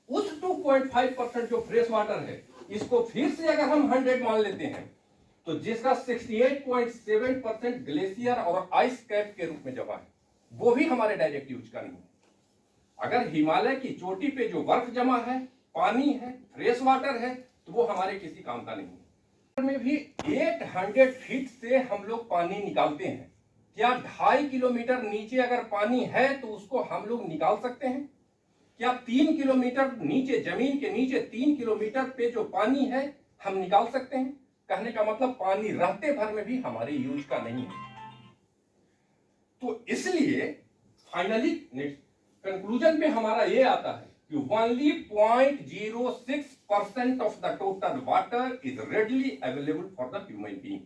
उस 2.5% जो fresh water है, इसको फिर से अगर हम 100 मान लेते हैं, तो जिसका 68.7% ग्लेशियर और आइस कैप के रूप में जमा है, वो भी हमारे डायरेक्ट यूज का नहीं है। अगर हिमालय की चोटी पे जो बर्फ जमा है, पानी है, फ्रेश वाटर है, तो वो हमारे किसी काम का नहीं है। में भी 800 फीट से हम लोग पानी निकालते हैं। क्या 2.5 किलोमीटर नीचे अगर पानी है तो उसको हम लोग निकाल सकते हैं? क्या 3 किलोमीटर नीचे, जमीन के नीचे 3 किलोमीटर पे जो पानी है, हम निकाल सकते हैं? कहने का मतलब पानी रहते भर में भी हमारे यूज का नहीं है। तो इसलिए फाइनली कंक्लूजन पे हमारा ये आता है कि only 0.06% of the total water is readily available for the human being.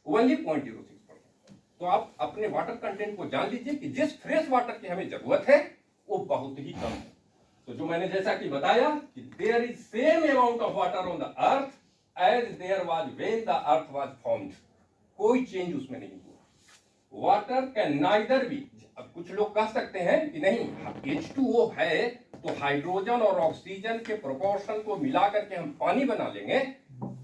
Only 0.06%। तो आप अपने वाटर कंटेंट को जान लीजिए कि जिस फ्रेश वाटर की हमें जरूरत है वो बहुत ही कम है। तो जो मैंने जैसा कि बताया कि there is same amount of water on the earth as there was when the earth was formed. कोई चेंज उसमें नहीं हुआ। वाटर कैन नाइदर बी, अब कुछ लोग कह सकते हैं कि नहीं, H2O है तो हाइड्रोजन और ऑक्सीजन के प्रोपोर्शन को मिला करके हम पानी बना लेंगे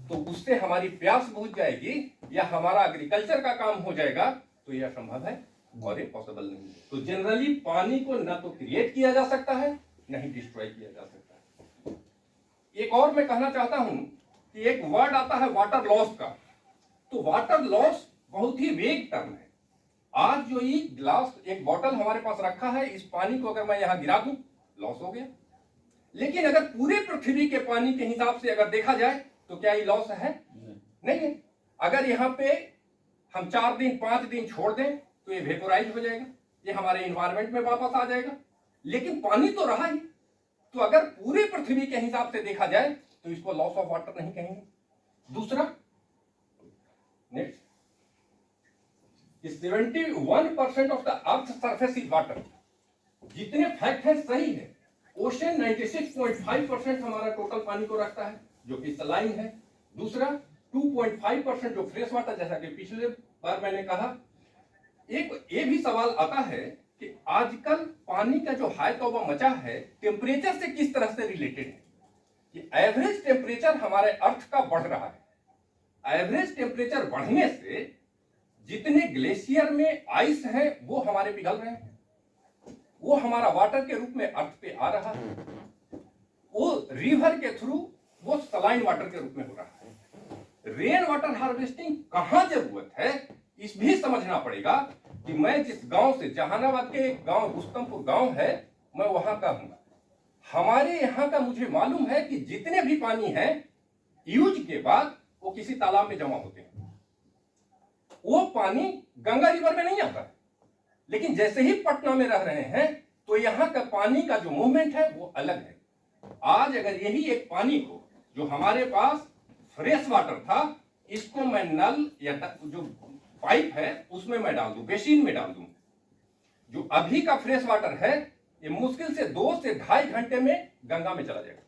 तो उससे हमारी प्यास बुझ जाएगी या हमारा एग्रीकल्चर का काम हो जाएगा, तो यह संभव है और ये पॉसिबल नहीं है। तो जनरली पानी को न तो क्रिएट किया जा सकता है, नहीं डिस्ट्रॉय किया जा सकता है। एक और मैं कहना चाहता हूं कि एक वर्ड आता है वाटर लॉस का। तो वाटर लॉस बहुत ही वेग टर्म है। आज जो ये ग्लास, एक बोतल हमारे पास रखा है, इस पानी को अगर मैं यहां गिरा दूं, लॉस हो गया। लेकिन अगर पूरे पृथ्वी के पानी के हिसाब से अगर देखा जाए तो क्या ये लॉस है? नहीं है। अगर यहां पे हम 4 दिन 5 दिन छोड़ दें तो ये वेपोराइज हो जाएगा, ये हमारे एनवायरमेंट में वापस आ जाएगा, लेकिन पानी तो रहा ही। तो अगर पूरे पृथ्वी के हिसाब से देखा जाए तो इसको लॉस ऑफ वाटर नहीं कहेंगे। दूसरा, next, 71% of the earth surface is water. जितने फैक्ट है सही है। ओशन 96.5% हमारा टोटल पानी को रखता है जो कि सलाइन है। दूसरा, 2.5% जो फ्रेश वाटर, जैसा कि पिछले बार मैंने कहा। एक ये भी सवाल आता है कि आजकल पानी का जो हाय तौबा मचा है, टेम्परेचर से किस तरह से रिलेटेड है? कि एवरेज टेम्परेचर हमारे अर्थ का बढ़ रहा है। एवरेज टेम्परेचर बढ़ने से जितने ग्लेशियर में आइस है वो हमारे पिघल रहे हैं, वो हमारा वाटर के रूप में अर्थ पे आ रहा है, वो रिवर के थ्रू वो सलाइन वाटर के रूप में हो रहा है। रेन वाटर हार्वेस्टिंग कहां जरूरत है, इस भी समझना पड़ेगा कि मैं जिस गांव से, जहानाबाद के एक गांव रुस्तमपुर गांव है, मैं वहां का हूं। हमारे यहां का मुझे मालूम है कि जितने भी पानी है यूज के बाद वो किसी तालाब में जमा होते हैं। वो पानी गंगा रिवर में नहीं आता है। लेकिन जैसे ही पटना में रह रहे हैं तो यहां का पानी का जो मूवमेंट है वो अलग है। आज अगर यही एक पानी को, जो हमारे पास फ्रेश वाटर था, इसको मैं नल या जो पाइप है उसमें मैं डाल दूं, बेसिन में डाल दूं, जो अभी का फ्रेश वाटर है ये मुश्किल से 2 से 2.5 घंटे में गंगा में चला जाएगा,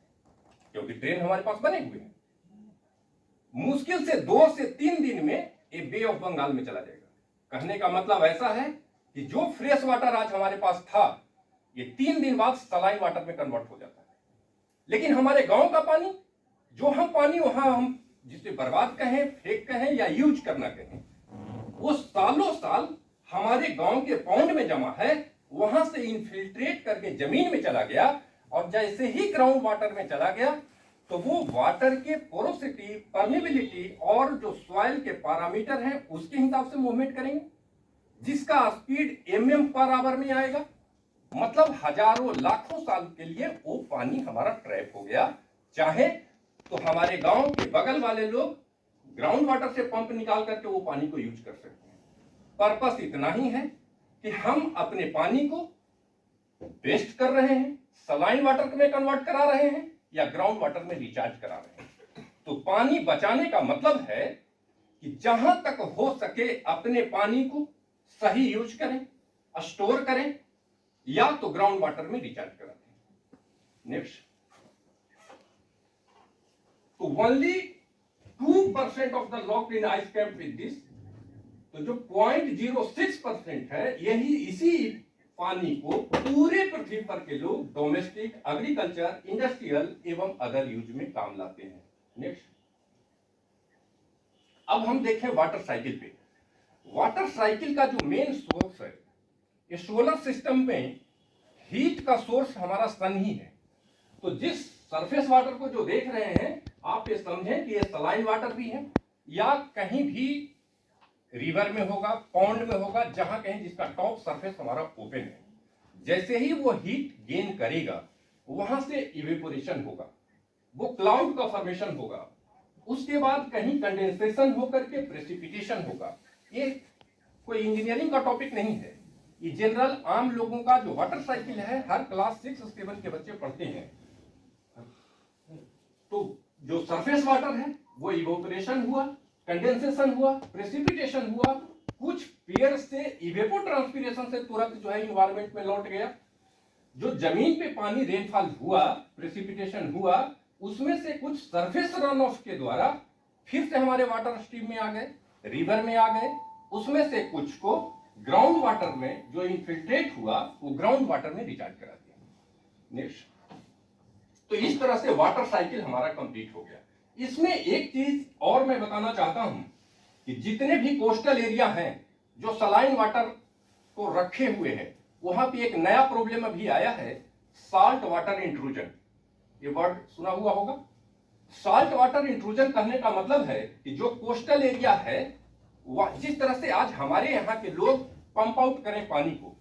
क्योंकि ड्रेन हमारे पास बने हुए हैं। मुश्किल से 2 से 3 दिन में ये बे ऑफ बंगाल में चला जाएगा। कहने का मतलब ऐसा है कि जो फ्रेश वाटर आज हमारे पास था, ये 3 दिन बाद सलाइन वाटर में कन्वर्ट हो जाता है। लेकिन हमारे गांव का पानी, जो हम पानी वहां हम जिसे बर्बाद कहें, फेंक कहें या यूज करना कहें, वो सालों साल हमारे गांव के पौंड में जमा है, वहां से इनफिल्ट्रेट करके जमीन में चला गया, और जैसे ही ग्राउंड वाटर में चला गया तो वो वाटर के पोरोसिटी, परमेबिलिटी और जो सॉइल के पैरामीटर हैं उसके हिसाब से मूवमेंट करेंगे, जिसका स्पीड mm पर आवर में आएगा। मतलब हजारों लाखों साल के लिए वो पानी हमारा ट्रैप हो गया। चाहे तो हमारे गांव के बगल वाले लोग ग्राउंड वाटर से पंप निकाल करके वो पानी को यूज कर सकते हैं। पर्पस इतना ही है कि हम अपने पानी को वेस्ट कर रहे हैं, सलाइन वाटर में कन्वर्ट करा रहे हैं या ग्राउंड वाटर में रिचार्ज करा रहे हैं। तो पानी बचाने का मतलब है कि जहां तक हो सके अपने पानी को सही यूज करें, स्टोर करें, या तो ग्राउंड वाटर में रिचार्ज करा दें। नेक्स्ट, तो only 2% of the locked in ice cap with this. तो जो 0.06% है, यही इसी पानी को पूरे पृथ्वी पर के लोग डोमेस्टिक, एग्रीकल्चर, इंडस्ट्रियल एवं अदर यूज में काम लाते हैं। नेक्स्ट, अब हम देखें वाटर साइकिल पे। वाटर साइकिल का जो मेन सोर्स है, इस सोलर सिस्टम में हीट का सोर्स हमारा सन ही है। तो जिस सरफेस वाटर को जो देख रहे हैं, आप ये समझें कि ये सलाइन वाटर भी है, या कहीं भी रिवर में होगा, पॉन्ड में होगा, जहां कहीं जिसका टॉप सरफेस हमारा ओपन है। जैसे ही वो हीट गेन करेगा, वहां से इवेपोरेशन होगा, वो क्लाउड का फॉर्मेशन होगा, उसके बाद कहीं कंडेंसेशन होकर के प्रेसिपिटेशन होगा। ये कोई इंजीनियरिंग का टॉपिक नहीं है, ये जनरल आम लोगों का जो वाटर साइकिल है, हर क्लास 6-7 के बच्चे पढ़ते हैं। तो जो सरफेस वाटर है वो इवेपोरेशन हुआ, कंडेंसेशन हुआ, प्रेसिपिटेशन हुआ, कुछ पेयर से इवेपोट्रांसपिरेशन से तुरंत जो है इन्वायरमेंट में लौट गया। जो जमीन पे पानी रेनफॉल हुआ, प्रेसिपिटेशन हुआ, उसमें से कुछ सरफेस रन ऑफ के द्वारा फिर से हमारे वाटर स्ट्रीम में आ गए, रिवर में आ गए। उसमें से कुछ को ग्राउंड वाटर में जो इनफिल्ट्रेट हुआ, वो ग्राउंड वाटर में रिचार्ज करा दिया। नेक्स्ट, तो इस तरह से वाटर साइकिल हमारा कंप्लीट हो गया। इसमें एक चीज और मैं बताना चाहता हूं कि जितने भी कोस्टल एरिया हैं जो सलाइन वाटर को रखे हुए हैं, वहां पे एक नया प्रॉब्लम अभी आया है, साल्ट वाटर इंट्रूजन। ये वर्ड सुना हुआ होगा। साल्ट वाटर इंट्रूजन कहने का मतलब है कि जो कोस्टल एरिया है, जिस तरह से आज हमारे यहाँ के लोग पंप आउट करें पानी को,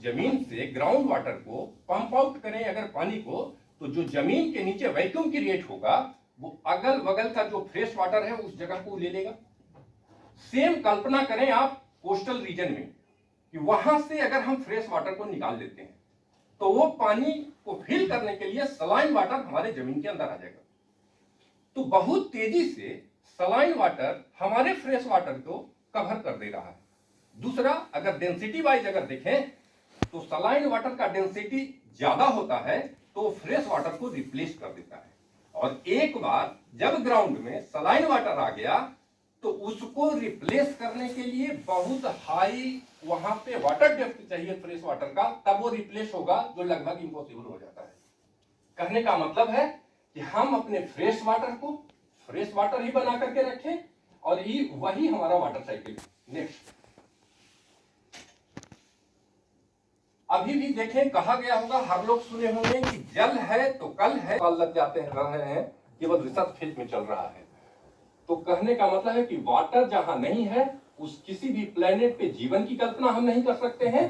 जमीन से ग्राउंड वाटर को पंप आउट करें अगर पानी को, तो जो जमीन के नीचे वैक्यूम क्रिएट होगा, वो अगल बगल का जो फ्रेश वाटर है उस जगह को ले लेगा। सेम कल्पना करें आप कोस्टल रीजन में कि वहां से अगर हम फ्रेश वाटर को निकाल देते हैं, तो वो पानी को फिल करने के लिए सलाइन वाटर हमारे जमीन के अंदर आ जाएगा। तो बहुत तेजी से सलाइन वाटर हमारे फ्रेश वाटर को कवर कर दे रहा है। दूसरा, अगर डेंसिटी वाइज अगर देखें तो सलाइन वाटर का डेंसिटी ज्यादा होता है, तो फ्रेश वाटर को रिप्लेस कर देता है। और एक बार जब ग्राउंड में सलाइन वाटर आ गया, तो उसको रिप्लेस करने के लिए बहुत हाई वहां पे वाटर डेप्थ चाहिए फ्रेश वाटर का, तब वो रिप्लेस होगा, जो लगभग इम्पॉसिबल हो जाता है। कहने का मतलब है कि हम अपने फ्रेश वाटर को फ्रेश वाटर ही बना करके रखें, और ये वही हमारा वाटर साइकिल। नेक्स्ट, अभी भी देखें, कहा गया होगा, हर लोग सुने होंगे कि जल है तो कल है, साल लग जाते हैं, रहे हैं, केवल रिसर्च फेज में चल रहा है। तो कहने का मतलब है कि वाटर जहां नहीं है, उस किसी भी प्लेनेट पे जीवन की कल्पना हम नहीं कर सकते हैं।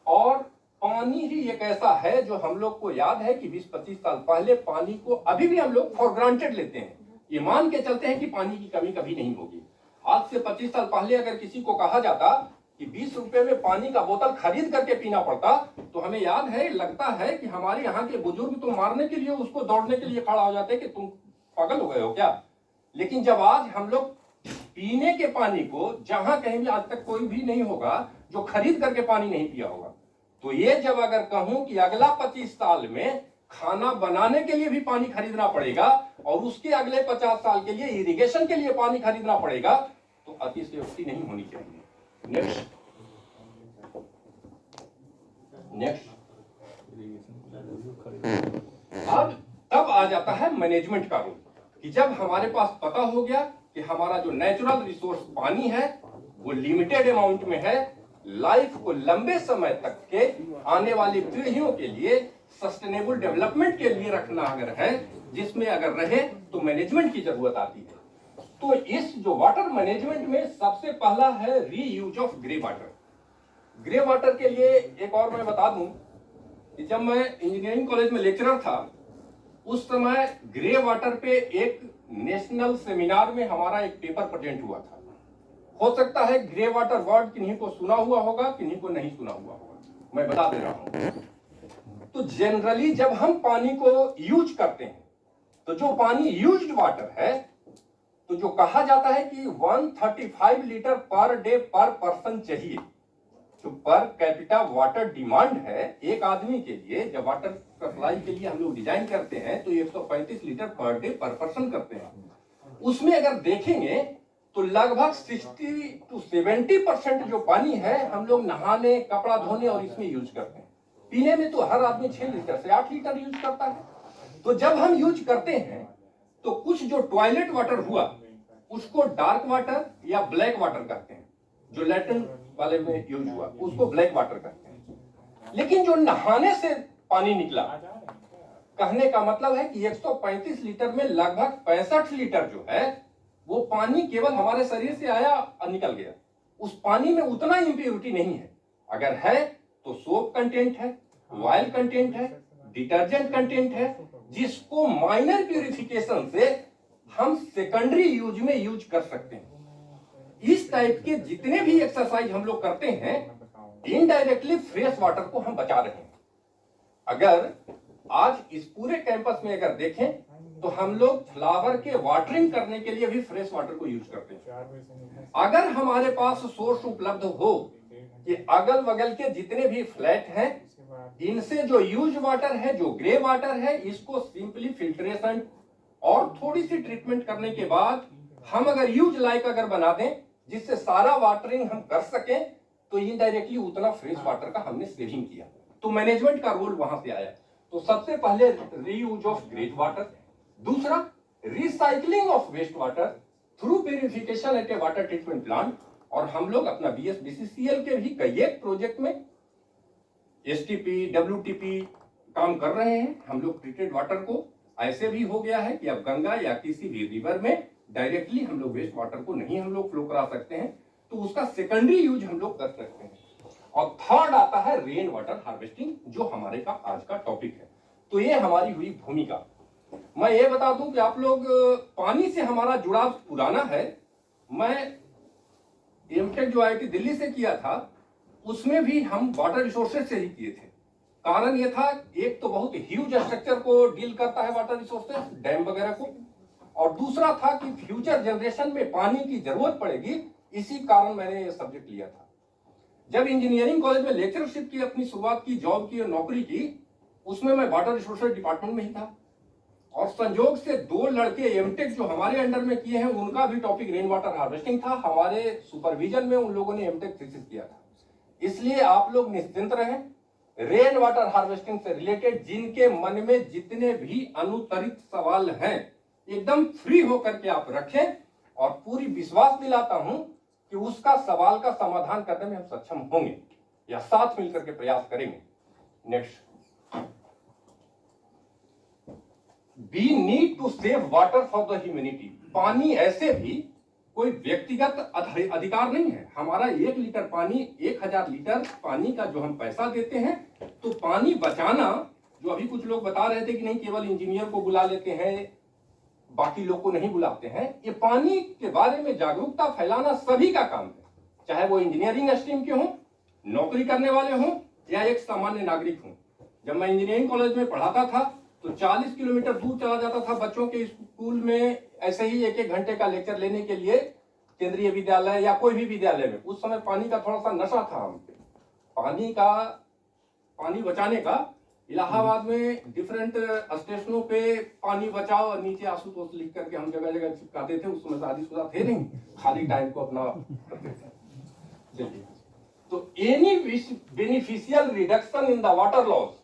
और पानी ही एक ऐसा है जो हम लोग को याद है कि 20-25 साल पहले पानी को अभी भी हम लोग फॉर ग्रांटेड लेते हैं, ये मान के चलते हैं कि पानी की कमी कभी नहीं होगी। आज से 25 साल पहले अगर किसी को कहा जाता कि 20 रुपए में पानी का बोतल खरीद करके पीना पड़ता, तो हमें याद है, लगता है कि हमारे यहाँ के बुजुर्ग तो मारने के लिए, उसको दौड़ने के लिए खड़ा हो जाते कि तुम पागल हो गए हो क्या। लेकिन जब आज हम लोग पीने के पानी को, जहां कहीं भी आज तक कोई भी नहीं होगा जो खरीद करके पानी नहीं पिया होगा, तो ये जब अगर कहूं कि अगला 25 साल में खाना बनाने के लिए भी पानी खरीदना पड़ेगा, और उसके अगले 50 साल के लिए इरिगेशन के लिए पानी खरीदना पड़ेगा, तो अतिशयोक्ति नहीं होनी चाहिए। नेक्स्ट, अब तब आ जाता है मैनेजमेंट का रोल, कि जब हमारे पास पता हो गया कि हमारा जो नेचुरल रिसोर्स पानी है वो लिमिटेड अमाउंट में है, लाइफ को लंबे समय तक के आने वाली पीढ़ियों के लिए सस्टेनेबल डेवलपमेंट के लिए रखना अगर है, जिसमें अगर रहे तो मैनेजमेंट की जरूरत आती है। तो इस जो वाटर मैनेजमेंट में सबसे पहला है reuse of grey water. Grey water के लिए एक और मैं बता दूं कि जब मैं इंजीनियरिंग कॉलेज में लेक्चरर था, उस समय ग्रे वाटर पे एक नेशनल सेमिनार में हमारा एक पेपर प्रेजेंट हुआ था। हो सकता है ग्रे वाटर वर्ड किन्हीं को सुना हुआ होगा, किन्हीं को नहीं सुना हुआ होगा, मैं बता दे रहा हूं। तो जनरली जब हम पानी को यूज करते हैं, तो जो पानी यूज्ड वाटर है, तो जो कहा जाता है कि 135 लीटर पर डे पर पर्सन चाहिए, जो पर कैपिटा वाटर डिमांड है एक आदमी के लिए, जब वाटर सप्लाई के लिए हम लोग डिजाइन करते हैं तो 135 लीटर पर डे पर पर्सन करते हैं। उसमें अगर देखेंगे तो लगभग 60 to 70% जो पानी है हम लोग नहाने, कपड़ा धोने और इसमें यूज करते हैं। पीने में तो हर आदमी 6 लीटर से 8 लीटर यूज करता है। तो जब हम यूज करते हैं तो कुछ जो टॉयलेट वाटर हुआ उसको डार्क वाटर या ब्लैक वाटर कहते हैं, जो लैट्रिन वाले में यूज हुआ उसको ब्लैक वाटर कहते हैं। लेकिन जो नहाने से पानी निकला, कहने का मतलब है कि 135 लीटर में लगभग 65 लीटर जो है वो पानी केवल हमारे शरीर से आया और निकल गया। उस पानी में उतना इंप्योरिटी नहीं है। अगर है तो सोप कंटेंट है, ऑयल कंटेंट है, डिटर्जेंट कंटेंट है, जिसको माइनर प्यूरिफिकेशन से हम सेकेंडरी यूज में यूज कर सकते हैं। इस टाइप के जितने भी एक्सरसाइज हम लोग करते हैं इनडायरेक्टली फ्रेश वाटर को हम बचा रहे हैं। अगर आज इस पूरे कैंपस में अगर देखें तो हम लोग फ्लावर के वाटरिंग करने के लिए भी फ्रेश वाटर को यूज करते हैं। अगर हमारे पास सोर्स उपलब्ध हो कि अगल बगल के जितने भी फ्लैट हैं इनसे जो यूज वाटर है, जो ग्रे वाटर है, इसको सिंपली फिल्ट्रेशन और थोड़ी सी ट्रीटमेंट करने के बाद हम अगर यूज लाइक अगर बना दें जिससे सारा वाटरिंग हम कर सकें तो इनडायरेक्टली उतना फ्रेश वाटर का हमने सेविंग किया। तो मैनेजमेंट का रोल वहां से आया। तो सबसे पहले रीयूज ऑफ ग्रे वाटर, दूसरा recycling of waste water through purification at a water treatment plant. और हम लोग अपना BSBCCL के भी कई एक प्रोजेक्ट में STP, WTP काम कर रहे हैं। हम लोग ट्रीटेड वाटर को ऐसे भी हो गया है कि अब गंगा या किसी भी रिवर में डायरेक्टली हम लोग वेस्ट वाटर को नहीं हम लोग फ्लो करा सकते हैं, तो उसका सेकेंडरी यूज हम लोग कर सकते हैं। और थर्ड आता है रेन वाटर हार्वेस्टिंग, जो हमारे का आज का टॉपिक है। तो ये हमारी हुई भूमिका। मैं ये बता दूं कि आप लोग पानी से हमारा जुड़ाव पुराना है। मैं एमटेक जो IIT दिल्ली से किया था उसमें भी हम वाटर रिसोर्सेज से ही किए थे। कारण ये था, एक तो बहुत ह्यूज स्ट्रक्चर को डील करता है वाटर रिसोर्सेज, डैम वगैरह को, और दूसरा था कि फ्यूचर जनरेशन में पानी की जरूरत पड़ेगी। इसी कारण मैंने ये सब्जेक्ट लिया था। जब इंजीनियरिंग कॉलेज में लेक्चरशिप की अपनी शुरुआत की, जॉब की और नौकरी की, उसमें मैं वाटर रिसोर्सेज डिपार्टमेंट में ही था। और संयोग से 2 लड़के एमटेक जो हमारे अंडर में किए हैं उनका भी टॉपिक रेन वाटर हार्वेस्टिंग था। हमारे सुपरविजन में उन लोगों ने एमटेक थीसिस किया था। इसलिए आप लोग निश्चिंत रहें, रेन वाटर हार्वेस्टिंग से रिलेटेड जिनके मन में जितने भी अनुत्तरित सवाल हैं एकदम फ्री होकर के आप रखें, और पूरी विश्वास दिलाता हूं कि उसका सवाल का समाधान करने में हम सक्षम होंगे या साथ मिलकर के प्रयास करेंगे। Next, we need to save water for the humanity. पानी ऐसे भी कोई व्यक्तिगत अधिकार नहीं है। हमारा 1 लीटर पानी, 1000 लीटर पानी का जो हम पैसा देते हैं, तो पानी बचाना, जो अभी कुछ लोग बता रहे थे कि नहीं केवल इंजीनियर को बुला लेते हैं बाकी लोग को नहीं बुलाते हैं, ये पानी के बारे में जागरूकता फैलाना सभी का काम है, चाहे वो इंजीनियरिंग स्ट्रीम के हों, नौकरी करने वाले हों या एक सामान्य नागरिक हों। जब मैं इंजीनियरिंग कॉलेज में पढ़ाता था तो 40 किलोमीटर दूर चला जाता था बच्चों के स्कूल में ऐसे ही 1-1 घंटे का लेक्चर लेने के लिए, केंद्रीय विद्यालय या कोई भी विद्यालय में। उस समय पानी का थोड़ा सा नशा था हम पे, पानी बचाने का। इलाहाबाद में डिफरेंट स्टेशनों पे पानी बचाओ और नीचे आशुतोष लिख करके हम जगह जगह चिपकाते थे। उस समय शादीशुदा थे नहीं, खाली टाइम को अपना करते थे। चलिए, तो any beneficial reduction in the water loss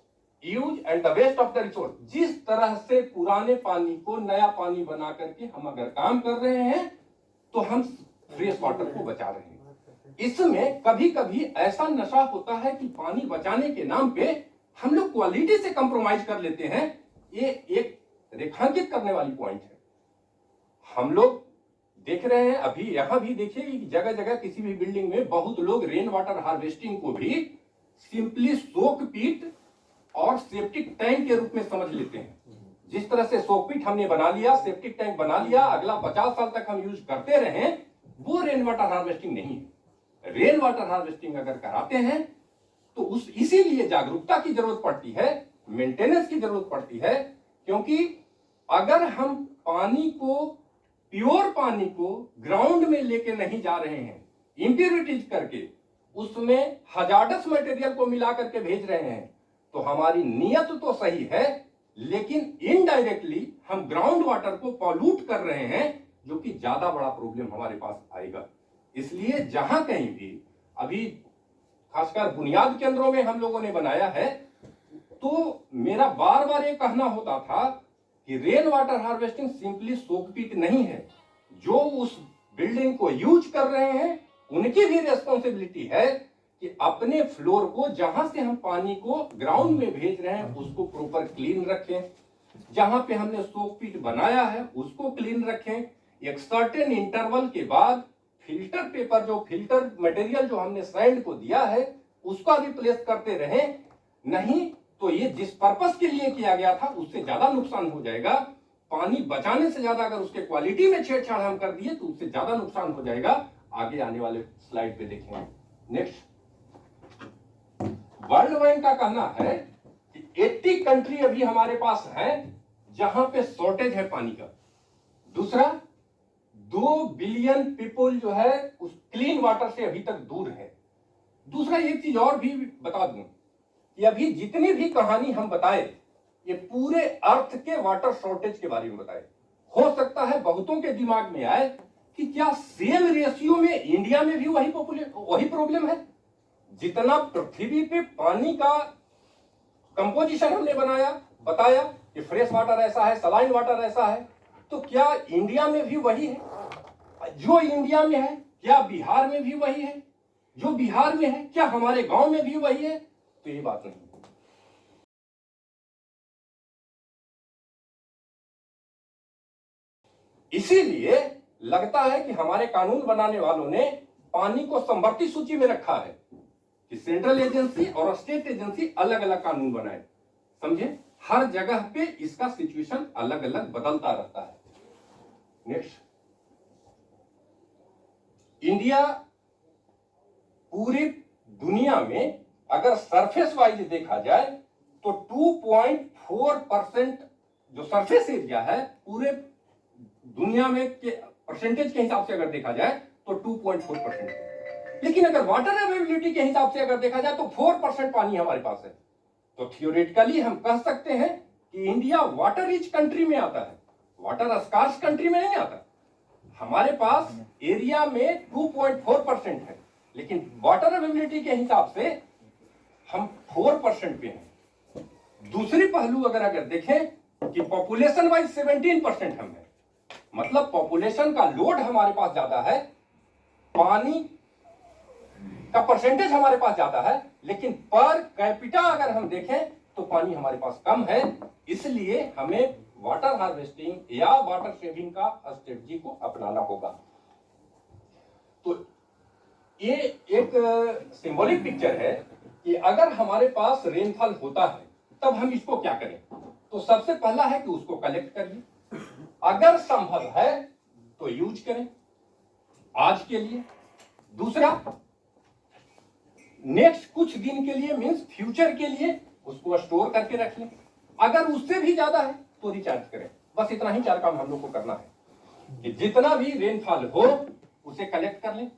use and the waste of the resource, जिस तरह से पुराने पानी को नया पानी बना करके हम अगर काम कर रहे हैं तो हम फ्रेश वाटर को बचा रहे हैं। इसमें कभी कभी ऐसा नशा होता है कि पानी बचाने के नाम पे हम लोग क्वालिटी से कंप्रोमाइज कर लेते हैं। ये एक रेखांकित करने वाली पॉइंट है। हम लोग देख रहे हैं, अभी यहां भी देखिए कि जगह जगह किसी भी बिल्डिंग में बहुत लोग रेन वाटर हार्वेस्टिंग को भी सिंपली सोक पीट और सेप्टिक टैंक के रूप में समझ लेते हैं। जिस तरह से सोक पीट हमने बना लिया, सेप्टिक टैंक बना लिया, अगला 50 साल तक हम यूज करते रहे, वो रेन वाटर हार्वेस्टिंग नहीं है। रेन वाटर हार्वेस्टिंग अगर कराते हैं तो इसीलिए जागरूकता की जरूरत पड़ती है, मेंटेनेंस की जरूरत पड़ती है। क्योंकि अगर हम पानी को, प्योर पानी को ग्राउंड में लेके नहीं जा रहे हैं, इंप्योरिटीज करके उसमें हजार्डस मटेरियल को मिला करके भेज रहे हैं, तो हमारी नियत तो सही है, लेकिन इनडायरेक्टली हम ग्राउंड वाटर को पॉल्यूट कर रहे हैं। जो कि ज्यादा बड़ा प्रॉब्लम हमारे पास आएगा। इसलिए जहां कहीं भी अभी खासकर बुनियाद केंद्रों में हम लोगों ने बनाया है, तो मेरा बार बार ये कहना होता था कि rain water harvesting simply soak pit नहीं है। जो उस बिल्डिंग को यूज कर रहे हैं उनकी भी रेस्पॉन्सिबिलिटी है कि अपने फ्लोर को, जहां से हम पानी को ग्राउंड में भेज रहे हैं, उसको प्रॉपर क्लीन रखें। जहां पे हमने सोकपीट बनाया है उसको क्लीन रखें। एक सर्टेन इंटरवल के बाद फिल्टर पेपर, जो फिल्टर मटेरियल जो हमने सैंड को दिया है, उसका रिप्लेस करते रहें। नहीं तो ये जिस पर्पस के लिए किया गया था उससे ज्यादा नुकसान हो जाएगा। पानी बचाने से ज्यादा अगर उसके क्वालिटी में छेड़छाड़ हम कर दिए तो उससे ज्यादा नुकसान हो जाएगा। आगे आने वाले स्लाइड पे देखें। नेक्स्ट, वर्ल्ड बैंक का कहना है कि 80 कंट्री अभी हमारे पास है जहां पे शॉर्टेज है पानी का। दूसरा, 2 बिलियन पीपल जो है उस क्लीन वाटर से अभी तक दूर है। दूसरा, एक चीज और भी बता दूं कि अभी जितनी भी कहानी हम बताए ये पूरे अर्थ के वाटर शॉर्टेज के बारे में बताए। हो सकता है बहुतों के दिमाग में आए कि क्या सेम रेशियो में इंडिया में भी वही प्रॉब्लम है। जितना पृथ्वी पे पानी का कंपोजिशन हमने बताया कि फ्रेश वाटर ऐसा है, सलाइन वाटर ऐसा है, तो क्या इंडिया में भी वही है? जो इंडिया में है क्या बिहार में भी वही है? जो बिहार में है क्या हमारे गांव में भी वही है? तो ये बात नहीं। इसीलिए लगता है कि हमारे कानून बनाने वालों ने पानी को समवर्ती सूची में रखा है कि सेंट्रल एजेंसी और स्टेट एजेंसी अलग अलग कानून बनाए। समझे, हर जगह पे इसका सिचुएशन अलग अलग बदलता रहता है। नेक्स्ट, इंडिया पूरी दुनिया में अगर सरफेस वाइज देखा जाए तो 2.4% जो सरफेस एरिया है पूरे दुनिया में के परसेंटेज के हिसाब से अगर देखा जाए तो 2.4% है। लेकिन अगर वाटर अवेलेबिलिटी के हिसाब से अगर देखा जाए तो 4% पानी हमारे पास है। तो थियोरेटिकली हम कह सकते हैं कि इंडिया वाटर रिच कंट्री में आता है, वाटर स्कार्स कंट्री में नहीं आता। हमारे पास एरिया में 2.4% है, लेकिन वाटर अवेलेबिलिटी के हिसाब से हम 4% पे हैं। दूसरी पहलू अगर देखें कि पॉपुलेशन वाइज 17% हम है, मतलब पॉपुलेशन का लोड हमारे पास ज्यादा है, पानी का परसेंटेज हमारे पास ज्यादा है, लेकिन पर कैपिटा अगर हम देखें तो पानी हमारे पास कम है। इसलिए हमें वाटर हार्वेस्टिंग या वाटर सेविंग का स्ट्रेटजी को अपनाना होगा। तो ये एक सिंबॉलिक पिक्चर है कि अगर हमारे पास रेनफॉल होता है तब हम इसको क्या करें। तो सबसे पहला है कि उसको कलेक्ट करिए, अगर संभव है तो यूज करें आज के लिए। दूसरा, नेक्स्ट कुछ दिन के लिए मींस फ्यूचर के लिए उसको स्टोर करके रख लें। अगर उससे भी ज्यादा है तो रिचार्ज करें। बस इतना ही 4 काम हम लोग को करना है कि जितना भी रेनफॉल हो उसे कलेक्ट कर लें,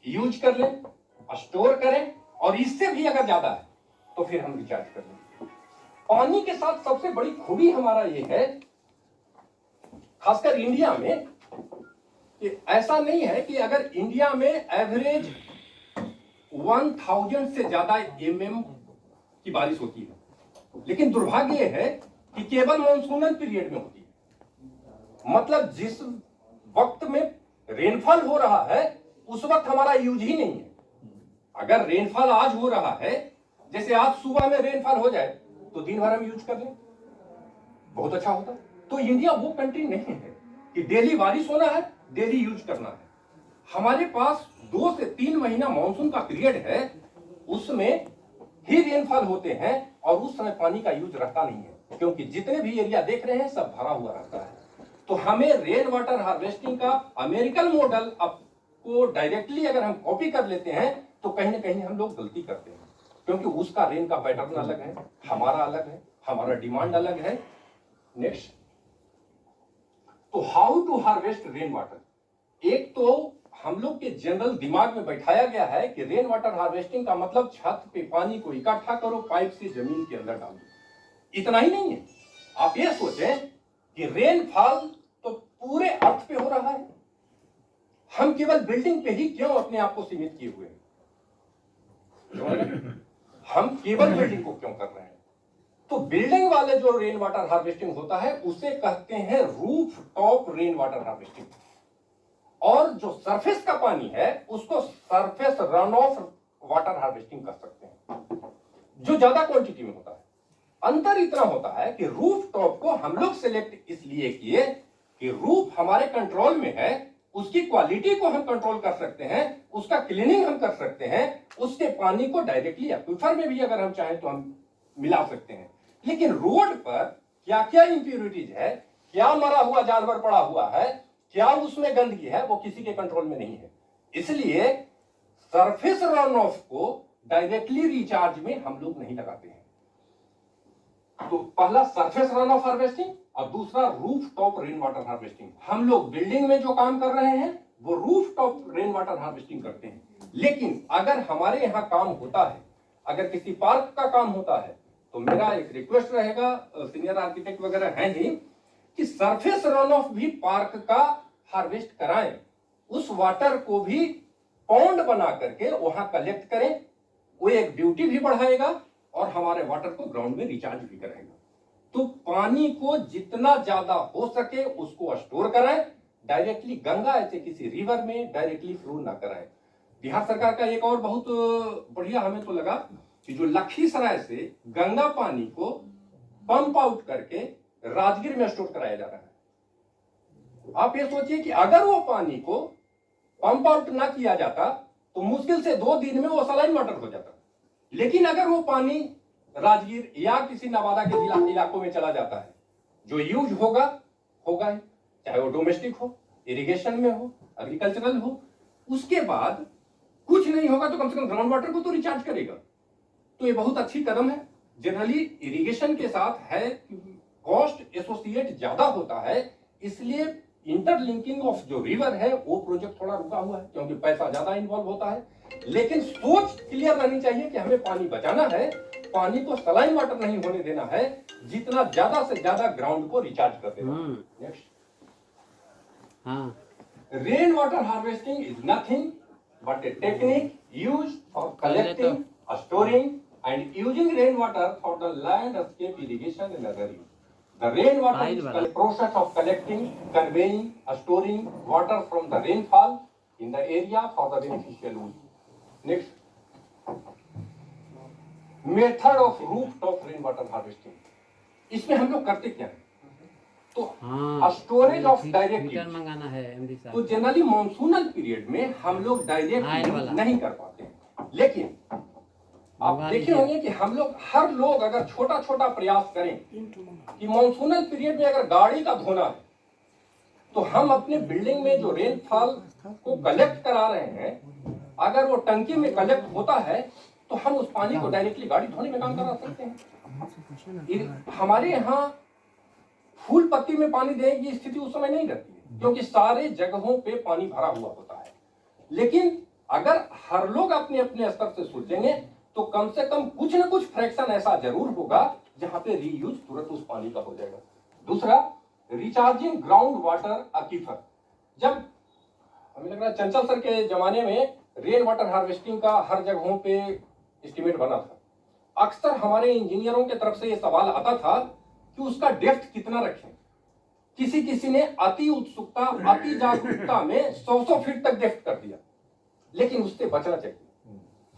यूज कर लें, स्टोर करें, और इससे भी अगर ज्यादा है तो फिर हम रिचार्ज कर लें। पानी के साथ सबसे बड़ी खूबी हमारा ये है, खासकर इंडिया में, कि ऐसा नहीं है कि अगर इंडिया में एवरेज 1000 से ज्यादा mm की बारिश होती है, लेकिन दुर्भाग्य यह है कि केवल मॉनसूनल पीरियड में होती है। मतलब जिस वक्त में रेनफॉल हो रहा है उस वक्त हमारा यूज ही नहीं है। अगर रेनफॉल आज हो रहा है, जैसे आज सुबह में रेनफॉल हो जाए तो दिन भर हम यूज कर लें, बहुत अच्छा होता। तो इंडिया वो कंट्री नहीं है कि डेली बारिश होना है, डेली यूज करना है। हमारे पास 2 से 3 महीना मॉनसून का पीरियड है, उसमें ही रेनफॉल होते हैं और उस समय पानी का यूज रहता नहीं है, क्योंकि जितने भी एरिया देख रहे हैं सब भरा हुआ रहता है। तो हमें रेन वाटर हार्वेस्टिंग का अमेरिकन मॉडल को डायरेक्टली अगर हम कॉपी कर लेते हैं तो कहीं ना कहीं हम लोग गलती करते हैं, क्योंकि उसका रेन का पैटर्न अलग है, हमारा अलग है, हमारा डिमांड अलग है। नेक्स्ट, तो how to harvest rain water. एक तो हम लोग के जनरल दिमाग में बैठाया गया है कि रेन वाटर हार्वेस्टिंग का मतलब छत पे पानी को इकट्ठा करो, पाइप से जमीन के अंदर डालो। इतना ही नहीं है, आप ये सोचें कि रेनफॉल तो पूरे अर्थ पे हो रहा है। हम केवल बिल्डिंग पे ही क्यों अपने आप को सीमित किए हुए हैं? हम केवल बिल्डिंग को क्यों कर रहे हैं? तो बिल्डिंग वाले जो रेन वाटर हार्वेस्टिंग होता है उसे कहते हैं roof top rain water harvesting, और जो सरफेस का पानी है उसको surface run of water harvesting कर सकते हैं, जो ज्यादा क्वांटिटी में होता है। अंतर इतना होता है कि रूफ टॉप को हम लोग सिलेक्ट इसलिए किए कि रूफ हमारे कंट्रोल में है, उसकी क्वालिटी को हम कंट्रोल कर सकते हैं, उसका क्लीनिंग हम कर सकते हैं, उसके पानी को डायरेक्टली एक्वीफर में भी अगर हम चाहें तो हम मिला सकते हैं। लेकिन रोड पर क्या क्या इंप्योरिटीज है, क्या मरा हुआ जानवर पड़ा हुआ है, क्या उसमें गंदगी है, वो किसी के कंट्रोल में नहीं है। इसलिए सरफेस रन ऑफ को डायरेक्टली रिचार्ज में हम लोग नहीं लगाते हैं। तो पहला सरफेस रन ऑफ हार्वेस्टिंग और दूसरा roof top rain water harvesting. हम लोग बिल्डिंग में जो काम कर रहे हैं वो roof top rain water harvesting करते हैं। लेकिन अगर हमारे यहाँ काम होता है, अगर किसी पार्क का काम होता है, तो मेरा एक रिक्वेस्ट रहेगा, सीनियर आर्किटेक्ट वगैरह हैं ही, कि सरफेस रन ऑफ भी पार्क का हार्वेस्ट कराएं, उस वाटर को भी पॉन्ड बना करके वहां कलेक्ट करें। वो एक ड्यूटी भी बढ़ाएगा और हमारे वाटर को ग्राउंड में रिचार्ज भी करेगा। तो पानी को जितना ज्यादा हो सके उसको स्टोर कराएं, डायरेक्टली गंगा ऐसे किसी रिवर में डायरेक्टली फ्लो ना कराएं। बिहार सरकार का एक और बहुत बढ़िया हमें तो लगा कि जो लखीसराय से गंगा पानी को पंप आउट करके राजगीर में स्टोर कराया जा रहा है। आप ये सोचिए कि अगर वो पानी को पंप आउट ना किया जाता तो मुश्किल से 2 दिन में वो सलाइन वाटर हो जाता। लेकिन अगर वो पानी राजगीर या किसी नवादा के इलाकों में चला जाता है, जो यूज होगा होगा ही, चाहे वो डोमेस्टिक हो, इरिगेशन में हो, एग्रीकल्चरल हो, उसके बाद कुछ नहीं होगा तो कम से कम ग्राउंड वाटर को तो रिचार्ज करेगा। तो ये बहुत अच्छी कदम है। जनरली इरिगेशन के साथ है कॉस्ट एसोसिएट ज्यादा होता है, इसलिए इंटरलिंकिंग ऑफ जो रिवर है वो प्रोजेक्ट थोड़ा रुका हुआ है, क्योंकि पैसा ज्यादा इन्वॉल्व होता है। लेकिन सोच क्लियर रहनी चाहिए कि हमें पानी बचाना है, पानी को सलाइन वाटर नहीं होने देना है, जितना ज्यादा से ज्यादा ग्राउंड को रिचार्ज कर देना। Next, rain water harvesting is nothing but a technique used for collecting, storing and using rainwater for the landscape irrigation and other use. The rainwater is the process of collecting, conveying, storing water from the rainfall in the area for the beneficial use. Next, method of rooftop rainwater harvesting. इसमें हम लोग करते क्या है? तो storage of direct मंगाना है MD साहब। तो जनरली मॉनसूनल पीरियड में हम लोग डायरेक्ट नहीं कर पाते हैं। लेकिन आप देखे होंगे कि हम लोग हर लोग अगर छोटा छोटा प्रयास करें कि मॉनसूनल पीरियड में अगर गाड़ी का धोना है तो हम अपने बिल्डिंग में जो रेनफॉल को कलेक्ट करा रहे हैं, अगर वो टंकी में कलेक्ट होता है तो हम उस पानी को डायरेक्टली गाड़ी धोने में काम करा सकते हैं। हमारे यहाँ फूल पत्ती में पानी देने की स्थिति उस समय नहीं रहती है, क्योंकि सारे जगहों पे पानी भरा हुआ होता है। लेकिन अगर हर लोग अपने अपने स्तर से सोचेंगे तो कम से कम कुछ न कुछ फ्रैक्शन ऐसा जरूर होगा जहां पे रीयूज तुरंत उस पानी का हो जाएगा। दूसरा, रिचार्जिंग ग्राउंड वाटर एक्वीफर। जब हमें लग रहा है चंचल सर के जमाने में रेन वाटर हार्वेस्टिंग का हर जगहों पे एस्टिमेट बना था, अक्सर हमारे इंजीनियरों की तरफ से यह सवाल आता था कि उसका डेप्थ कितना रखें। किसी किसी ने अति उत्सुकता, अति जागरूकता में 100 फीट तक डेप्थ कर दिया, लेकिन उससे बचना चाहिए।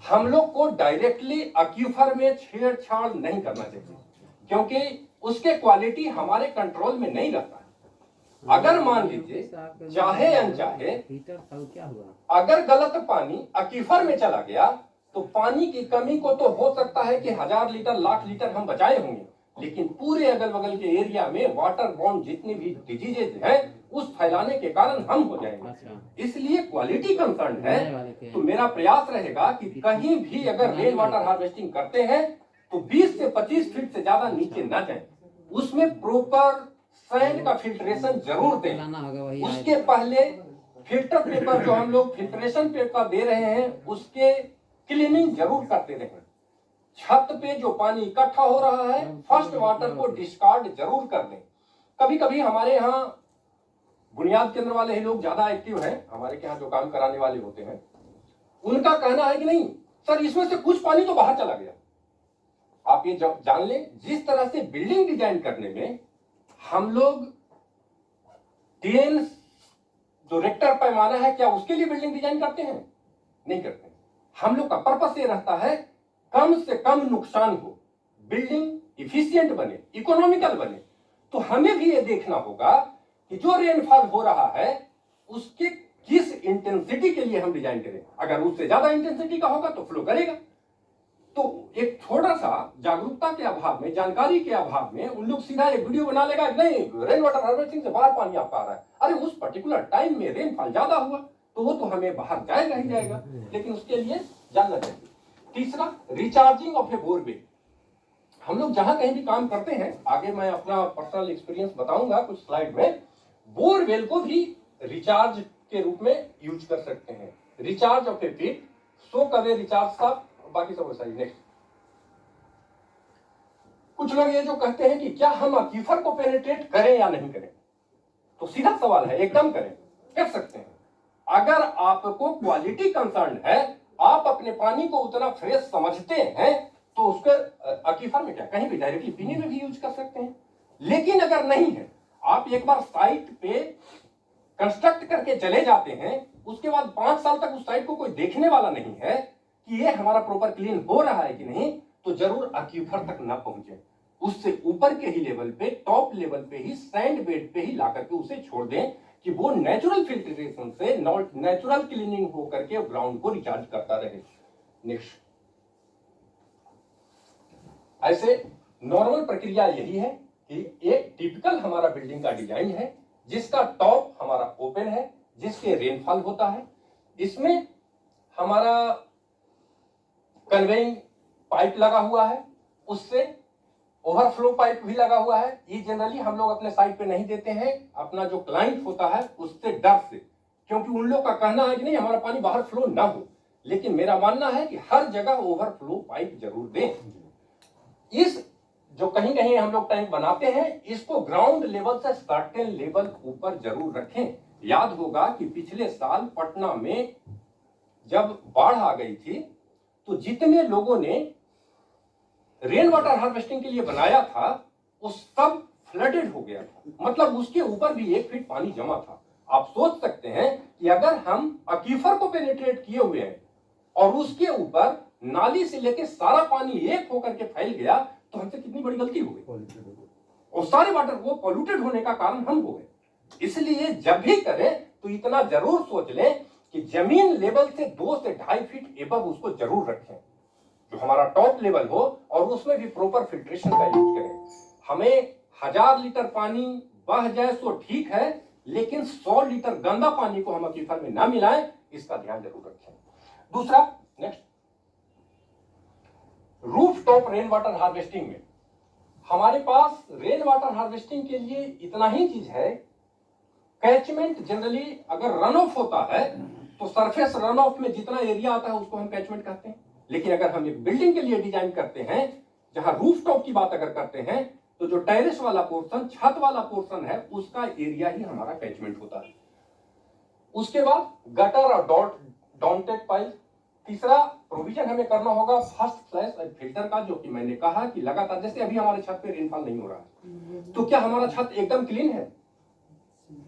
हम लोग को डायरेक्टली एक्वीफर में छेड़छाड़ नहीं करना चाहिए, क्योंकि उसके क्वालिटी हमारे कंट्रोल में नहीं रहता है। अगर मान लीजिए चाहे अनचाहे अगर गलत पानी एक्वीफर में चला गया तो पानी की कमी को तो हो सकता है कि 1000 लीटर, लाख लीटर हम बचाए होंगे, लेकिन पूरे अगल बगल के एरिया में वाटर बॉर्न जितनी भी डिजीजेज हैं उस फैलाने के कारण हम हो जाएंगे। इसलिए क्वालिटी कंसर्न है। तो मेरा प्रयास रहेगा कि कहीं भी अगर रेन वाटर हार्वेस्टिंग करते हैं तो 20 से 25 फीट से ज्यादा नीचे ना जाए। उसमें प्रॉपर सैंड का फिल्ट्रेशन जरूर दें। उसके पहले फिल्टर पेपर जो हम लोग फिल्ट्रेशन पेपर दे रहे हैं उसके क्लीनिंग जरूर करते रहें। छत पे जो पानी इकट्ठा हो रहा है फर्स्ट वाटर को डिस्कार्ड जरूर कर दें। कभी कभी हमारे यहाँ बुनियाद केंद्र वाले ही लोग ज्यादा एक्टिव हैं, हमारे के यहाँ जो काम कराने वाले होते हैं, उनका कहना है कि नहीं सर इसमें से कुछ पानी तो बाहर चला गया। आप ये जान लें, जिस तरह से बिल्डिंग डिजाइन करने में हम लोग 10 जो रेक्टर पैमाना है, क्या उसके लिए बिल्डिंग डिजाइन करते हैं? नहीं करते। हम लोग का पर्पस ये रहता है कम से कम नुकसान हो, बिल्डिंग इफिशिएंट बने, इकोनॉमिकल बने। तो हमें भी ये देखना होगा कि जो रेनफॉल हो रहा है उसके किस इंटेंसिटी के लिए हम डिजाइन करें। अगर उससे ज्यादा इंटेंसिटी का होगा तो फ्लो करेगा। तो एक थोड़ा सा जागरूकता के अभाव में, जानकारी के अभाव में उन लोग सीधा एक वीडियो बना लेगा, नहीं रेन वाटर हार्वेस्टिंग से बाहर पानी आपका आ रहा है। अरे उस पर्टिकुलर टाइम में रेनफॉल ज्यादा हुआ तो वो तो हमें बाहर जाएगा ही जाएगा, लेकिन उसके लिए जानना चाहिए। तीसरा, रिचार्जिंग ऑफ ए बोरवेल। हम लोग जहां कहीं भी काम करते हैं, आगे मैं अपना पर्सनल एक्सपीरियंस बताऊंगा कुछ स्लाइड में, बोरवेल को भी रिचार्ज के रूप में यूज कर सकते हैं। रिचार्ज ऑफ ए पिट, सो कवे रिचार्ज का, बाकी सब वैसा ही। नेक्स्ट, कुछ लोग ये जो कहते हैं कि क्या हम अक्वीफर को पेनिट्रेट करें या नहीं करें, तो सीधा सवाल है, एकदम करें, कर सकते हैं। अगर आपको क्वालिटी कंसर्न है, आप अपने पानी को उतना फ्रेश समझते हैं, तो उसके अक्वीफर में क्या, कहीं भी डायरेक्टली पीने में भी यूज कर सकते हैं। लेकिन अगर नहीं है, आप एक बार साइट पे कंस्ट्रक्ट करके चले जाते हैं, उसके बाद 5 साल तक उस साइट को कोई देखने वाला नहीं है कि ये हमारा प्रॉपर क्लीन हो रहा है कि नहीं, तो जरूर अक्वीफर तक ना पहुंचे। उससे ऊपर के ही लेवल पे, टॉप लेवल पे ही, सैंड बेड पे ही ला करके उसे छोड़ दें कि वो नेचुरल फिल्ट्रेशन से नेचुरल क्लीनिंग होकर के ग्राउंड को रिचार्ज करता रहे। नेक्स्ट, ऐसे नॉर्मल प्रक्रिया यही है कि एक टिपिकल हमारा बिल्डिंग का डिजाइन है जिसका टॉप हमारा ओपन है, जिसके रेनफॉल होता है। इसमें हमारा कन्वेइंग पाइप लगा हुआ है, उससे ओवरफ्लो पाइप भी लगा हुआ है। ये जनरली हम लोग अपने साइट पे नहीं देते हैं, अपना जो क्लाइंट होता है उससे डर से, क्योंकि उन लोग का कहना है कि नहीं हमारा पानी बाहर फ्लो ना हो। लेकिन मेरा मानना है कि हर जगह ओवरफ्लो पाइप जरूर दें। इस जो कहीं कहीं हम लोग टैंक बनाते हैं, इसको ग्राउंड लेवल से सर्टेन लेवल ऊपर जरूर रखें। याद होगा कि पिछले साल पटना में जब बाढ़ आ गई थी, तो जितने लोगों ने रेन वाटर हार्वेस्टिंग के लिए बनाया था, वो सब फ्लडेड हो गया था। मतलब उसके ऊपर भी 1 फीट पानी जमा था। आप सोच सकते हैं कि अगर हम अक्वीफर को पेनिट्रेट किए हुए हैं और उसके ऊपर नाली से लेके सारा पानी एक होकर के फैल गया, तो हमसे कितनी बड़ी गलती हो गई, और सारे वाटर वो पॉल्यूटेड होने का कारण हम हो गए। इसलिए जब भी करें तो इतना जरूर सोच लें कि जमीन लेवल से 2 से 2.5 फीट एबव उसको जरूर रखें, जो हमारा टॉप लेवल हो, और उसमें भी प्रॉपर फिल्ट्रेशन का यूज करें। हमें 1000 लीटर पानी बह जाए तो ठीक है, लेकिन 100 लीटर गंदा पानी को हम अक्वीफर में ना मिलाएं, इसका ध्यान जरूर रखें। दूसरा, next, roof top rain water harvesting में हमारे पास रेन वाटर हार्वेस्टिंग के लिए इतना ही चीज है। कैचमेंट जनरली अगर रन ऑफ होता है तो सरफेस रन ऑफ में जितना एरिया आता है उसको हम कैचमेंट कहते हैं। लेकिन अगर हम एक बिल्डिंग के लिए डिजाइन करते हैं, जहां रूफ टॉप की बात अगर करते हैं, तो जो टेरेस वाला पोर्शन, छत वाला पोर्शन है, उसका एरिया ही हमारा कैचमेंट होता है। उसके बाद गटर और डाउनटेक पाइप। तीसरा प्रोविजन हमें करना होगा फर्स्ट फ्लैश और फिल्टर का, जो कि मैंने कहा कि लगातार, जैसे अभी हमारे छत पे रेनफॉल नहीं हो रहा है, तो क्या हमारा छत एकदम क्लीन है?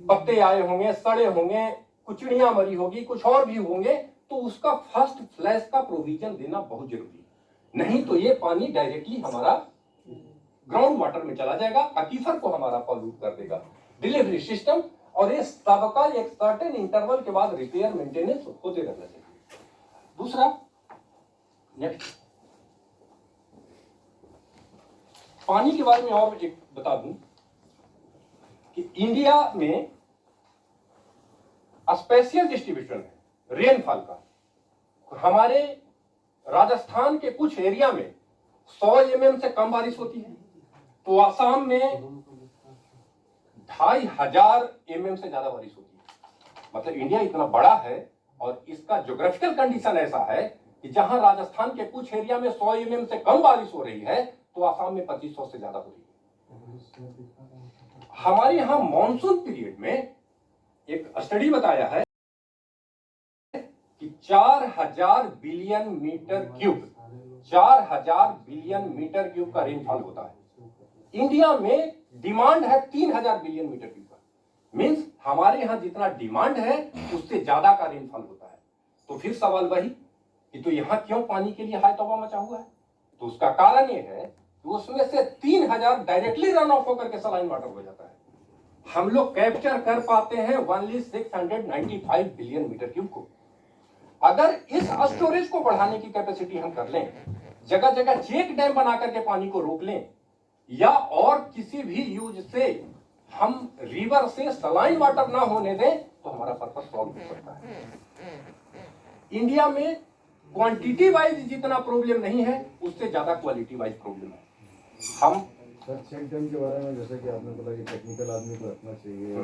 पत्ते आए होंगे, सड़े होंगे, कुछ चिड़ियां मरी होगी, कुछ और भी होंगे, तो उसका फर्स्ट फ्लैश का प्रोविजन देना बहुत जरूरी है। नहीं तो ये पानी डायरेक्टली हमारा ग्राउंड वाटर में चला जाएगा, अक्वीफर को हमारा पॉल्यूट कर देगा। डिलीवरी सिस्टम, और ये सबका एक सर्टेन इंटरवल के बाद रिपेयर मेंटेनेंस होते रहना चाहिए। दूसरा, नेक्स्ट, पानी के बारे में और एक बता दूं कि इंडिया में स्पेशल डिस्ट्रीब्यूशन है रेनफॉल का। हमारे राजस्थान के कुछ एरिया में 100 mm से कम बारिश होती है, तो आसाम में 2500 mm से ज्यादा बारिश होती है। मतलब इंडिया इतना बड़ा है और इसका ज्योग्राफिकल कंडीशन ऐसा है कि जहां राजस्थान के कुछ एरिया में 100 mm से कम बारिश हो रही है, तो आसाम में 2500 से ज्यादा हो रही है। हमारे यहां मॉनसून पीरियड में एक स्टडी बताया है कि 4000 billion metre cube 4000 billion metre cube का रेनफॉल होता है। इंडिया में डिमांड है 3000 बिलियन मीटर क्यूब का, मींस हमारे यहां जितना डिमांड है उससे ज्यादा का रेनफॉल होता है। तो फिर सवाल वही कि तो यहां क्यों पानी के लिए हाई तौबा मचा हुआ है? तो उसका कारण यह है कि उसमें से 3000 डायरेक्टली रन ऑफ होकर के सलाइन वाटर हो जाता है। हम लोग कैप्चर कर पाते हैं ओनली 695 बिलियन मीटर क्यूब को। अगर इस स्टोरेज को बढ़ाने की कैपेसिटी हम कर लें, जगह जगह चेक डैम बना करके पानी को रोक लें, या और किसी भी यूज से हम रिवर से सलाइन वाटर ना होने दें, तो हमारा पर्पस सॉल्व हो सकता है। इंडिया में क्वांटिटी वाइज जितना प्रॉब्लम नहीं है, उससे ज्यादा क्वालिटी वाइज प्रॉब्लम है। हम सर चेक डैम के बारे में, जैसे कि आपने बोला कि टेक्निकल आदमी को रखना चाहिए,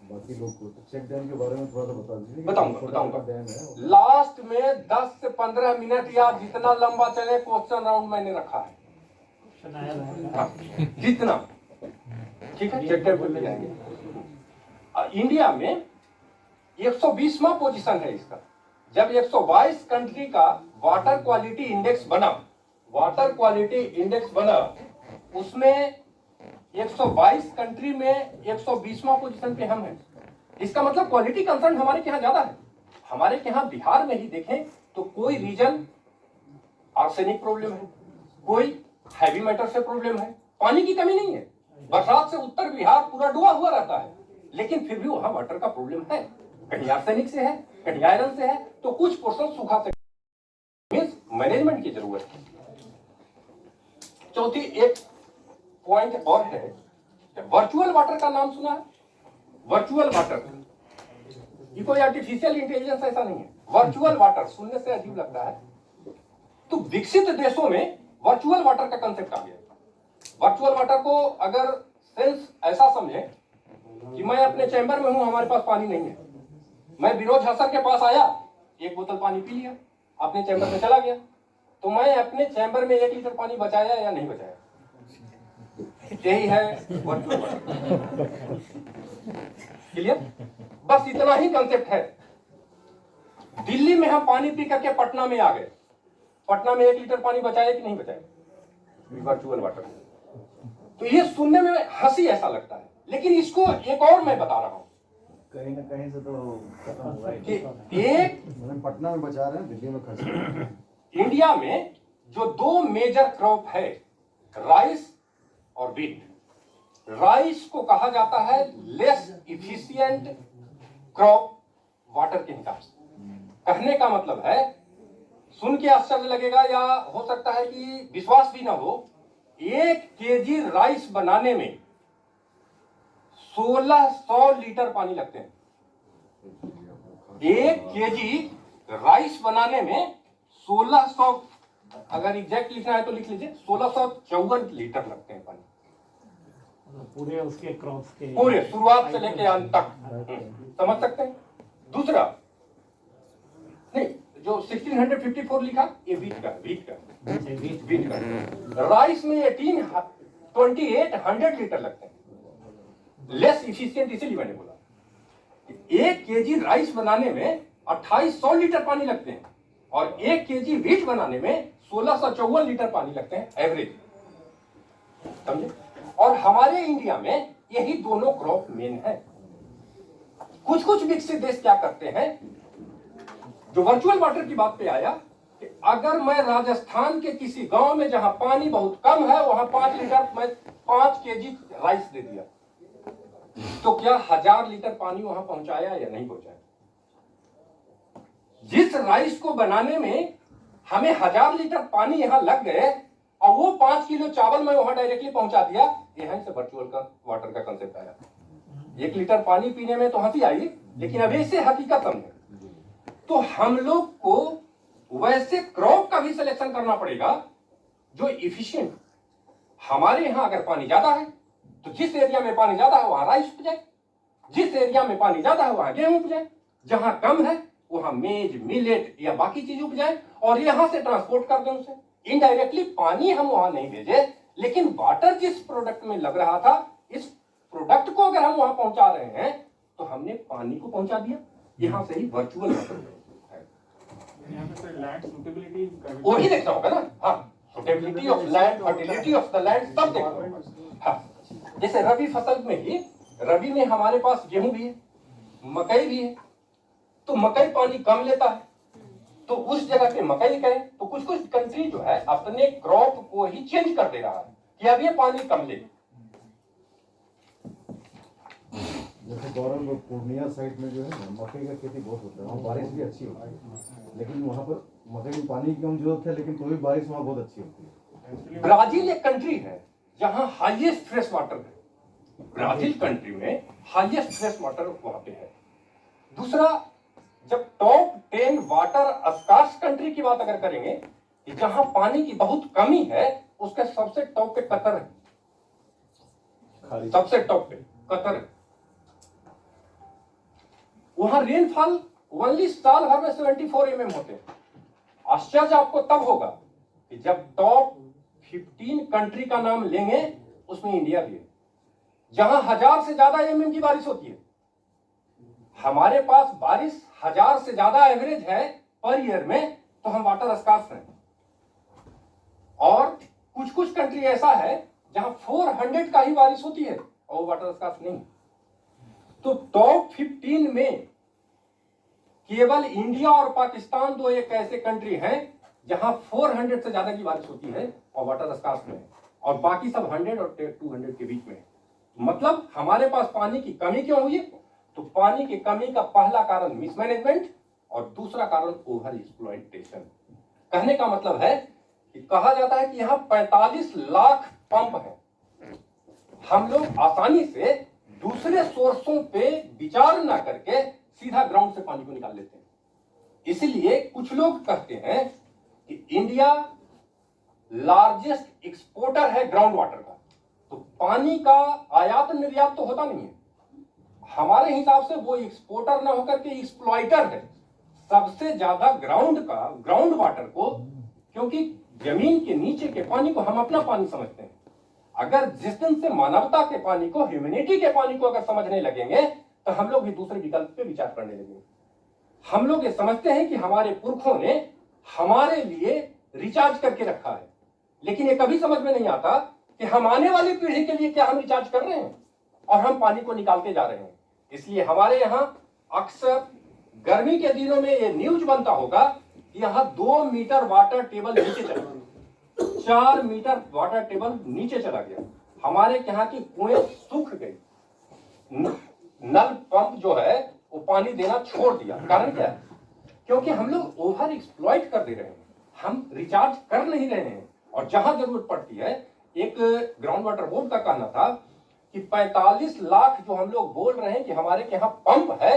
बाकी लोग को, तो चेक डैम के बारे में थोड़ा सा बता दीजिए। बताऊंगा। डैम है लास्ट में 10 से 15 मिनट या जितना लंबा चले क्वेश्चन राउंड मैंने रखा है, जितना ठीक है। चेक डैम पे जाएंगे। इंडिया में 120वां पोजीशन है इसका। जब 122 कंट्री का वाटर क्वालिटी इंडेक्स बना, उसमें 122 कंट्री में 120वां पोजीशन पे हम हैं। इसका मतलब क्वालिटी कंसर्न हमारे यहाँ ज्यादा है। हमारे यहाँ बिहार में ही देखें तो कोई रीजन आर्सेनिक प्रॉब्लम है, कोई हैवी मेटल से प्रॉब्लम है, पानी की कमी नहीं है। बरसात से उत्तर बिहार पूरा डूबा हुआ रहता है, लेकिन फिर भी वहां वाटर का प्रॉब्लम है। कहीं आर्सेनिक से है, कहीं आयरन से है, तो कुछ पोर्शन सूखा से। मैनेजमेंट की जरूरत है। चौथी एक पॉइंट और है, वर्चुअल वाटर का नाम सुना है? वर्चुअल वाटर, ये कोई आर्टिफिशियल इंटेलिजेंस ऐसा नहीं है। वर्चुअल वाटर सुनने से अजीब लगता है, तो विकसित देशों में वर्चुअल वाटर का कंसेप्ट आ गया। वर्चुअल वाटर को अगर सेंस ऐसा समझे कि मैं अपने चैम्बर में हूं, हमारे पास पानी नहीं है, मैं विनोद झा सर के पास आया, एक बोतल पानी पी लिया, अपने चैम्बर में चला गया, तो मैं अपने चैम्बर में 1 लीटर पानी बचाया या नहीं बचाया? यही है वर्चुअल वाटर। क्लियर? बस इतना ही कंसेप्ट है। दिल्ली में हम पानी पी करके पटना में आ गए, पटना में 1 लीटर पानी बचाया कि नहीं बचाया? Virtual water. तो ये सुनने में हंसी ऐसा लगता है, लेकिन इसको एक और मैं बता रहा हूं, कहीं ना कहीं से तो खत्म हुआ है। एक पटना में बचा रहे हैं, दिल्ली में खर्च कर रहे हैं। इंडिया में जो 2 मेजर क्रॉप है, राइस और व्हीट। राइस को कहा जाता है लेस इफिशिएंट क्रॉप वाटर के हिसाब से। कहने का मतलब है, सुन के आश्चर्य लगेगा या हो सकता है कि विश्वास भी ना हो, 1 केजी राइस बनाने में 1600 लीटर पानी लगते हैं। 1 केजी राइस बनाने में 1600, अगर एग्जैक्ट लिखना है तो लिख लीजिए, 1654 लीटर लगते हैं पानी, पूरे उसके क्रॉप्स के, पूरे शुरुआत से लेके अंत तक। समझ सकते हैं? दूसरा नहीं, जो 1654 लिखा, ये वीट का। राइस में 2800 लीटर लगते हैं। लेस इफिशिएंट इसीलिए मैंने बोला, 1 केजी राइस बनाने में 2800 लीटर पानी लगते हैं, और 1 केजी व्हीट बनाने में 1654 लीटर पानी लगते हैं एवरेज। समझे? और हमारे इंडिया में यही दोनों क्रॉप मेन है। कुछ विकसित देश क्या करते हैं, जो वर्चुअल वाटर की बात पे आया, कि अगर मैं राजस्थान के किसी गांव में जहां पानी बहुत कम है, वहां 5 लीटर, मैं 5 केजी राइस दे दिया, तो क्या 1000 लीटर पानी वहां पहुंचाया या नहीं पहुंचाया? जिस राइस को बनाने में हमें 1000 लीटर पानी यहां लग गए, और वो 5 किलो चावल मैं वहां डायरेक्टली पहुंचा दिया, यहां से वर्चुअल का वाटर का कंसेप्ट आया। 1 लीटर पानी पीने में तो हंसी आई, लेकिन अभी इसे हकीकत समझे। तो हम लोग को वैसे क्रॉप का भी सिलेक्शन करना पड़ेगा जो इफिशिएंट। हमारे यहां अगर पानी ज्यादा है, तो जिस एरिया में पानी ज्यादा है वहां राइस उपजाए, जिस एरिया में पानी ज्यादा है वहां गेहूं उपजाए, जहां कम है वहां मेज, मिलेट या बाकी चीज उपजाए, और यहां से ट्रांसपोर्ट कर दें उसे। इनडायरेक्टली पानी हम वहां नहीं भेजे, लेकिन वाटर जिस प्रोडक्ट में लग रहा था, इस प्रोडक्ट को अगर हम वहां पहुंचा रहे हैं, तो हमने पानी को पहुंचा दिया, यहां से ही वर्चुअल वाटर है। यहाँ पे सर लैंड सूटेबिलिटी वही देखना होगा ना। हाँ, suitability of land, fertility of the land, सब देखना होगा। हाँ, जैसे रबी फसल में ही, रबी में हमारे पास गेहूं भी है, मकई भी है, तो मकई पानी कम लेता है, तो उस जगह पे मकई करें। तो कुछ कुछ कंट्री जो है अपने क्रॉप को ही चेंज कर दे रहा है कि अब ये पानी कम ले। जैसे गौरव पूर्णिया साइड में जो है ना मकई का खेती बहुत होता है, वहाँ बारिश भी अच्छी होती है, लेकिन वहाँ पर मकई में पानी की कम जरूरत है, लेकिन कोई बारिश वहाँ बहुत अच्छी होती है। ब्राजील एक कंट्री है जहां हाईएस्ट फ्रेश वाटर है, ब्राजील कंट्री में हाईएस्ट फ्रेश वाटर वहां पे है। दूसरा, जब टॉप 10 वाटर स्कार्स कंट्री की बात अगर करेंगे कि जहां पानी की बहुत कमी है, उसके सबसे टॉप पे कतर है, सबसे टॉप पे कतर है। वहां रेनफॉल ओनली साल भर में 74 mm होते हैं। आश्चर्य आपको तब होगा कि जब टॉप 15 कंट्री का नाम लेंगे, उसमें इंडिया भी है, जहां 1000 से ज्यादा mm की बारिश होती है। हमारे पास बारिश 1000 से ज्यादा एवरेज है पर ईयर में, तो हम वाटर स्कार्स हैं। और कुछ कुछ कंट्री ऐसा है जहां 400 का ही बारिश होती है और वो वाटर स्कार्स नहीं। तो टॉप 15 में केवल इंडिया और पाकिस्तान दो एक ऐसे कंट्री हैं जहां 400 से ज्यादा की बारिश होती है और वाटर स्कार्स में है, और बाकी सब 100 और 200 के बीच में है। मतलब हमारे पास पानी की कमी क्यों हुई? तो पानी की कमी का पहला कारण मिसमैनेजमेंट और दूसरा कारण ओवर एक्सप्लॉइटेशन। कहने का मतलब है कि कहा जाता है कि यहाँ 45 लाख पंप हैं। हम लोग आसानी से दूसरे सोर्सों पे विचार ना करके सीधा ग्राउंड से पानी को निकाल लेते हैं। इसलिए कुछ लोग कहते हैं कि इंडिया लार्जेस्ट एक्सपोर्टर है ग्राउंड वाटर का। तो पानी का आयात निर्यात तो होता नहीं है, हमारे हिसाब से वो एक्सपोर्टर ना होकर के एक्सप्लॉइटर है। सबसे ज्यादा ग्राउंड वाटर को, क्योंकि जमीन के नीचे के पानी को हम अपना पानी समझते हैं। अगर जिस दिन से मानवता के पानी को, ह्यूमैनिटी के पानी को अगर समझने लगेंगे, तो हम लोग भी दूसरे विकल्प पे विचार करने लगेंगे। हम लोग ये समझते हैं कि हमारे पुरखों ने हमारे लिए रिचार्ज करके रखा है, लेकिन ये कभी समझ में नहीं आता कि हम आने वाली पीढ़ी के लिए क्या हम रिचार्ज कर रहे हैं और हम पानी को निकालते जा रहे हैं। इसलिए हमारे यहाँ अक्सर गर्मी के दिनों में ये न्यूज बनता होगा कि यहाँ 2 मीटर वाटर टेबल नीचे चला गया, 4 मीटर वाटर टेबल नीचे चला गया। हमारे यहाँ की कुएं सूख गई, नल पंप जो है वो पानी देना छोड़ दिया। कारण क्या है? क्योंकि हम लोग ओवर एक्सप्लॉइट कर दे रहे हैं, हम रिचार्ज कर नहीं रहे हैं। और जहां जरूरत पड़ती है, एक ग्राउंड वाटर बोर्ड का कहना था कि 45 लाख जो हम लोग बोल रहे हैं कि हमारे यहाँ पंप है,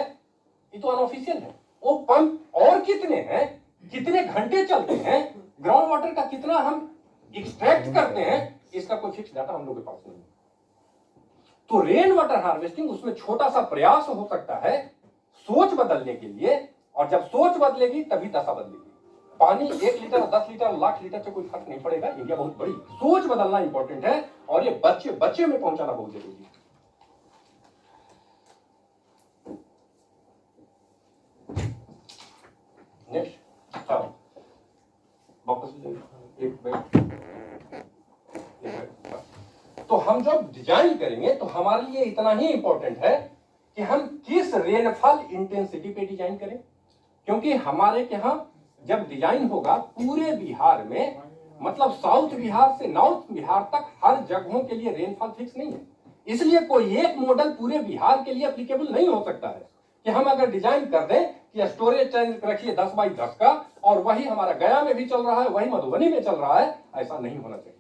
ये तो अनऑफिशियल है। वो पंप और कितने हैं, कितने घंटे चलते हैं, ग्राउंड वाटर का कितना हम एक्सट्रैक्ट करते हैं, इसका कोई फिक्स डाटा हम लोग के पास नहीं है। तो रेन वाटर हार्वेस्टिंग उसमें छोटा सा प्रयास हो सकता है सोच बदलने के लिए, और जब सोच बदलेगी तभी दशा बदलेगी। पानी 1 लीटर, 10 लीटर, लाख लीटर से कोई फर्क नहीं पड़ेगा। इंडिया बहुत बड़ी, सोच बदलना इंपॉर्टेंट है और ये बच्चे में पहुंचाना बहुत जरूरी है। नेक्स्ट वापस एक मिनट। तो हम जब डिजाइन करेंगे तो हमारे लिए इतना ही इंपॉर्टेंट है कि हम किस रेनफॉल इंटेंसिटी पे डिजाइन करें, क्योंकि हमारे यहाँ जब डिजाइन होगा पूरे बिहार में, मतलब साउथ बिहार से नॉर्थ बिहार तक हर जगहों के लिए रेनफॉल फिक्स नहीं है। इसलिए कोई एक मॉडल पूरे बिहार के लिए एप्लीकेबल नहीं हो सकता है कि हम अगर डिजाइन कर दें कि स्टोरेज टैंक रखिए 10 बाई 10 का, और वही हमारा गया में भी चल रहा है, वही मधुबनी में चल रहा है। ऐसा नहीं होना चाहिए,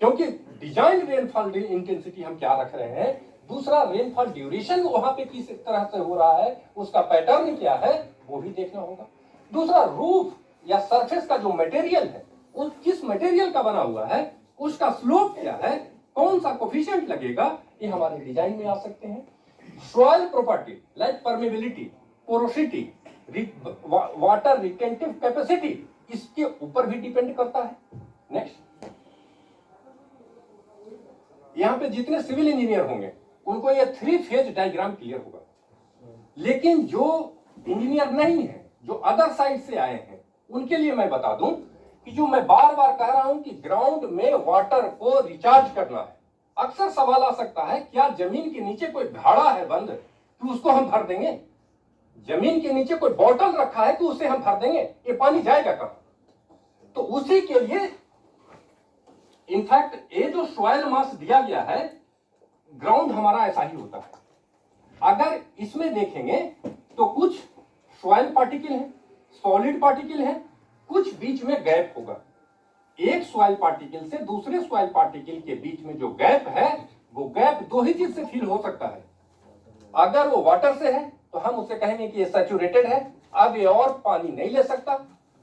क्योंकि डिजाइन रेनफॉल इंटेंसिटी हम क्या रख रहे हैं, दूसरा रेनफॉल ड्यूरेशन वहां पे किस तरह से हो रहा है, उसका पैटर्न क्या है, वो भी देखना होगा। दूसरा, रूफ या सरफेस का जो मटेरियल है, उस किस मटेरियल का बना हुआ है, उसका स्लोप क्या है, कौन सा कोफिशिएंट लगेगा, ये हमारे डिजाइन में आ सकते हैं। Soil property like permeability, porosity, water retentive capacity, इसके ऊपर भी डिपेंड करता है। नेक्स्ट, यहां पे जितने सिविल इंजीनियर होंगे उनको ये 3 फेज डायग्राम क्लियर होगा। लेकिन जो इंजीनियर नहीं है, जो अदर साइड से आए हैं, उनके लिए मैं बता दूं कि जो मैं बार बार कह रहा हूं कि ग्राउंड में वाटर को रिचार्ज करना है। अक्सर सवाल आ सकता है, क्या जमीन के नीचे कोई भाड़ा है बंद कि उसको हम भर देंगे? जमीन के नीचे कोई बोतल रखा है कि उसे हम भर देंगे? ये पानी जाएगा कहां? तो उसी के लिए इनफैक्ट ये जो सॉइल मास दिया गया है, ग्राउंड हमारा ऐसा ही होता है। अगर इसमें देखेंगे तो कुछ सॉइल पार्टिकल है, सॉलिड पार्टिकल है, कुछ बीच में गैप होगा। एक सॉइल पार्टिकल से दूसरे सॉइल पार्टिकल के बीच में जो गैप है, वो गैप दो ही चीज से फिल हो सकता है। अगर वो वाटर से है तो हम उसे कहेंगे कि ये सैचुरेटेड है, अब ये और पानी नहीं ले सकता।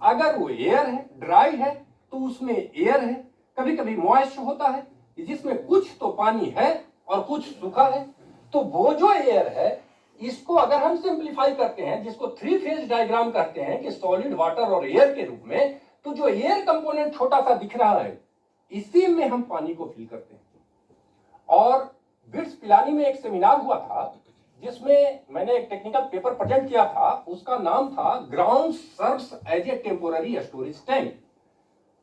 अगर वो एयर है, ड्राई है, तो उसमें एयर है, कभी कभी मॉइस्ट होता है, जिसमें कुछ तो पानी है और कुछ सूखा है। तो वो जो एयर है, इसको अगर हम सिंप्लीफाई करते हैं, जिसको 3 फेज डायग्राम कहते हैं कि सॉलिड, वाटर और एयर के रूप में, तो जो एयर कंपोनेंट छोटा सा दिख रहा है, इसी में हम पानी को फिल करते हैं। और बिट्स पिलानी में एक सेमिनार हुआ था जिसमें मैंने एक टेक्निकल पेपर प्रेजेंट किया था, उसका नाम था ground serves as a temporary storage tank.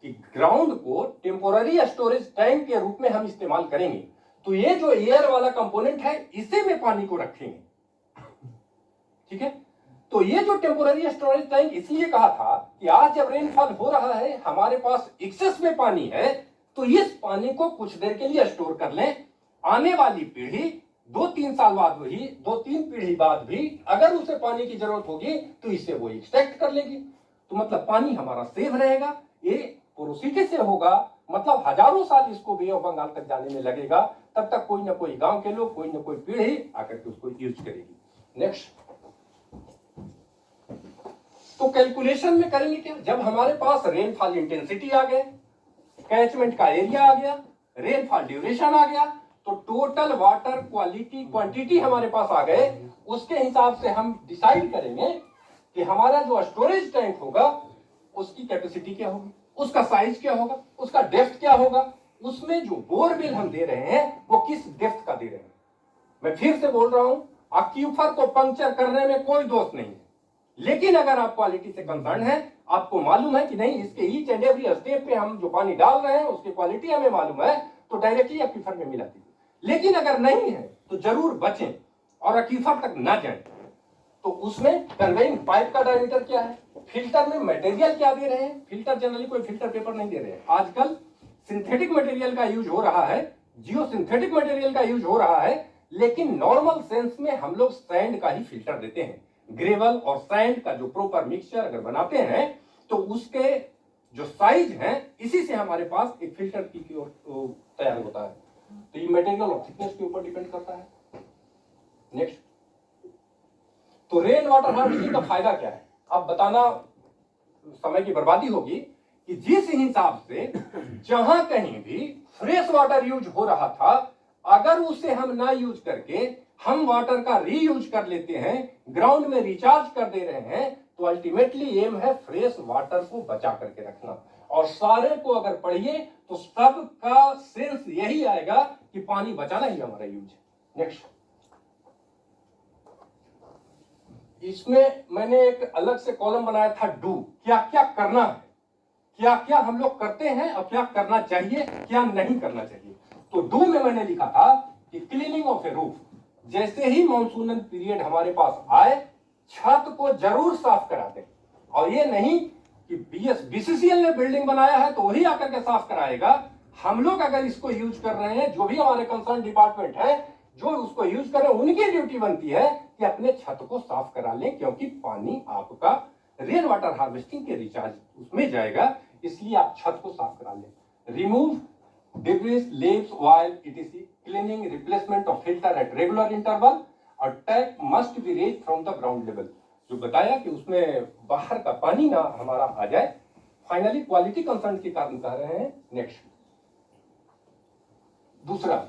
कि ग्राउंड को टेम्पोररी स्टोरेज टैंक के रूप में हम इस्तेमाल करेंगे। तो ये जो एयर वाला कंपोनेंट है, इसी में पानी को रखेंगे। ठीक है, तो ये जो टेम्पोररी स्टोरेज टैंक इसलिए कहा था कि आज जब रेनफॉल हो रहा है, हमारे पास एक्सेस में पानी है, तो इस पानी को कुछ देर के लिए स्टोर कर लें। आने वाली पीढ़ी 2-3 साल बाद भी, 2-3 पीढ़ी बाद भी अगर उसे पानी की जरूरत होगी तो इसे वो एक्सट्रैक्ट कर लेगी। तो मतलब पानी हमारा सेव रहेगा। ये पोरोसिटी से होगा, मतलब हजारों साल इसको बे ऑफ बंगाल तक जाने में लगेगा। तब तक कोई ना कोई गांव के लोग, कोई ना कोई पीढ़ी आकर के उसको यूज करेगी। नेक्स्ट, तो कैलकुलेशन में करेंगे क्या? जब हमारे पास रेनफॉल इंटेंसिटी आ गए, कैचमेंट का एरिया आ गया, रेनफॉल ड्यूरेशन आ गया, तो टोटल वाटर क्वालिटी, क्वांटिटी हमारे पास आ गए। उसके हिसाब से हम डिसाइड करेंगे कि हमारा जो स्टोरेज टैंक होगा, उसकी कैपेसिटी क्या होगी, उसका साइज क्या होगा, उसका डेप्थ क्या होगा, उसमें जो बोरवेल हम दे रहे हैं वो किस डेप्थ का दे रहे हैं। मैं फिर से बोल रहा हूं, एक्यूफर को पंक्चर करने में कोई दोष नहीं है, लेकिन अगर आप क्वालिटी से कंसर्न है, आपको मालूम है कि नहीं इसके ईच एंड एवरी स्टेप पे हम जो पानी डाल रहे हैं उसकी क्वालिटी हमें मालूम है, तो डायरेक्टली एक्यूफर में मिलाती है। लेकिन अगर नहीं है तो जरूर बचें और एक्यूफर तक ना जाएं। तो उसमें कन्वेइंग पाइप का डायमीटर क्या है, फिल्टर में मटेरियल क्या दे रहे हैं। फिल्टर जनरली कोई फिल्टर पेपर नहीं दे रहे हैं, आजकल सिंथेटिक मटेरियल का यूज हो रहा है, जियो सिंथेटिक मटेरियल का यूज हो रहा है। लेकिन नॉर्मल सेंस में हम लोग सैंड का ही फिल्टर देते हैं। ग्रेवल और सैंड का जो प्रॉपर मिक्सचर अगर बनाते हैं तो उसके जो साइज है, इसी से हमारे पास एक फिल्टर की तैयार होता है। तो ये मटेरियल और थिकनेस के ऊपर डिपेंड करता है। नेक्स्ट, तो रेन वाटर हार्वेस्टिंग का फायदा क्या है? अब बताना समय की बर्बादी होगी कि जिस हिसाब से जहां कहीं भी फ्रेश वाटर यूज हो रहा था, अगर उसे हम ना यूज करके हम वाटर का रीयूज कर लेते हैं, ग्राउंड में रिचार्ज कर दे रहे हैं, तो अल्टीमेटली एम है फ्रेश वाटर को बचा करके रखना। और सारे को अगर पढ़िए तो सबका सेंस यही आएगा कि पानी बचाना ही हमारा यूज है। नेक्स्ट, इसमें मैंने एक अलग से कॉलम बनाया था, डू, क्या क्या करना है, क्या क्या हम लोग करते हैं और क्या करना चाहिए, क्या नहीं करना चाहिए। तो डू में मैंने लिखा था कि क्लीनिंग ऑफ ए रूफ, जैसे ही मॉनसूनल पीरियड हमारे पास आए, छत को जरूर साफ करा दें। और ये नहीं कि बीसीसीएल ने बिल्डिंग बनाया है तो वही आकर के साफ कराएगा। हम लोग अगर इसको यूज कर रहे हैं, जो भी हमारे कंसर्न डिपार्टमेंट है जो उसको यूज कर रहे हैं, उनकी ड्यूटी बनती है कि अपने छत को साफ करा लें, क्योंकि पानी आपका रेन वाटर हार्वेस्टिंग के रिचार्ज उसमें जाएगा, इसलिए आप छत को साफ करा लें। Remove debris, leaves, oil, etc. Cleaning, replacement of filter at regular interval और tap must be raised from the ground level। जो बताया कि उसमें बाहर का पानी ना हमारा आ जाए। फाइनली क्वालिटी कंसर्न के कारण कह रहे हैं। नेक्स्ट, दूसरा,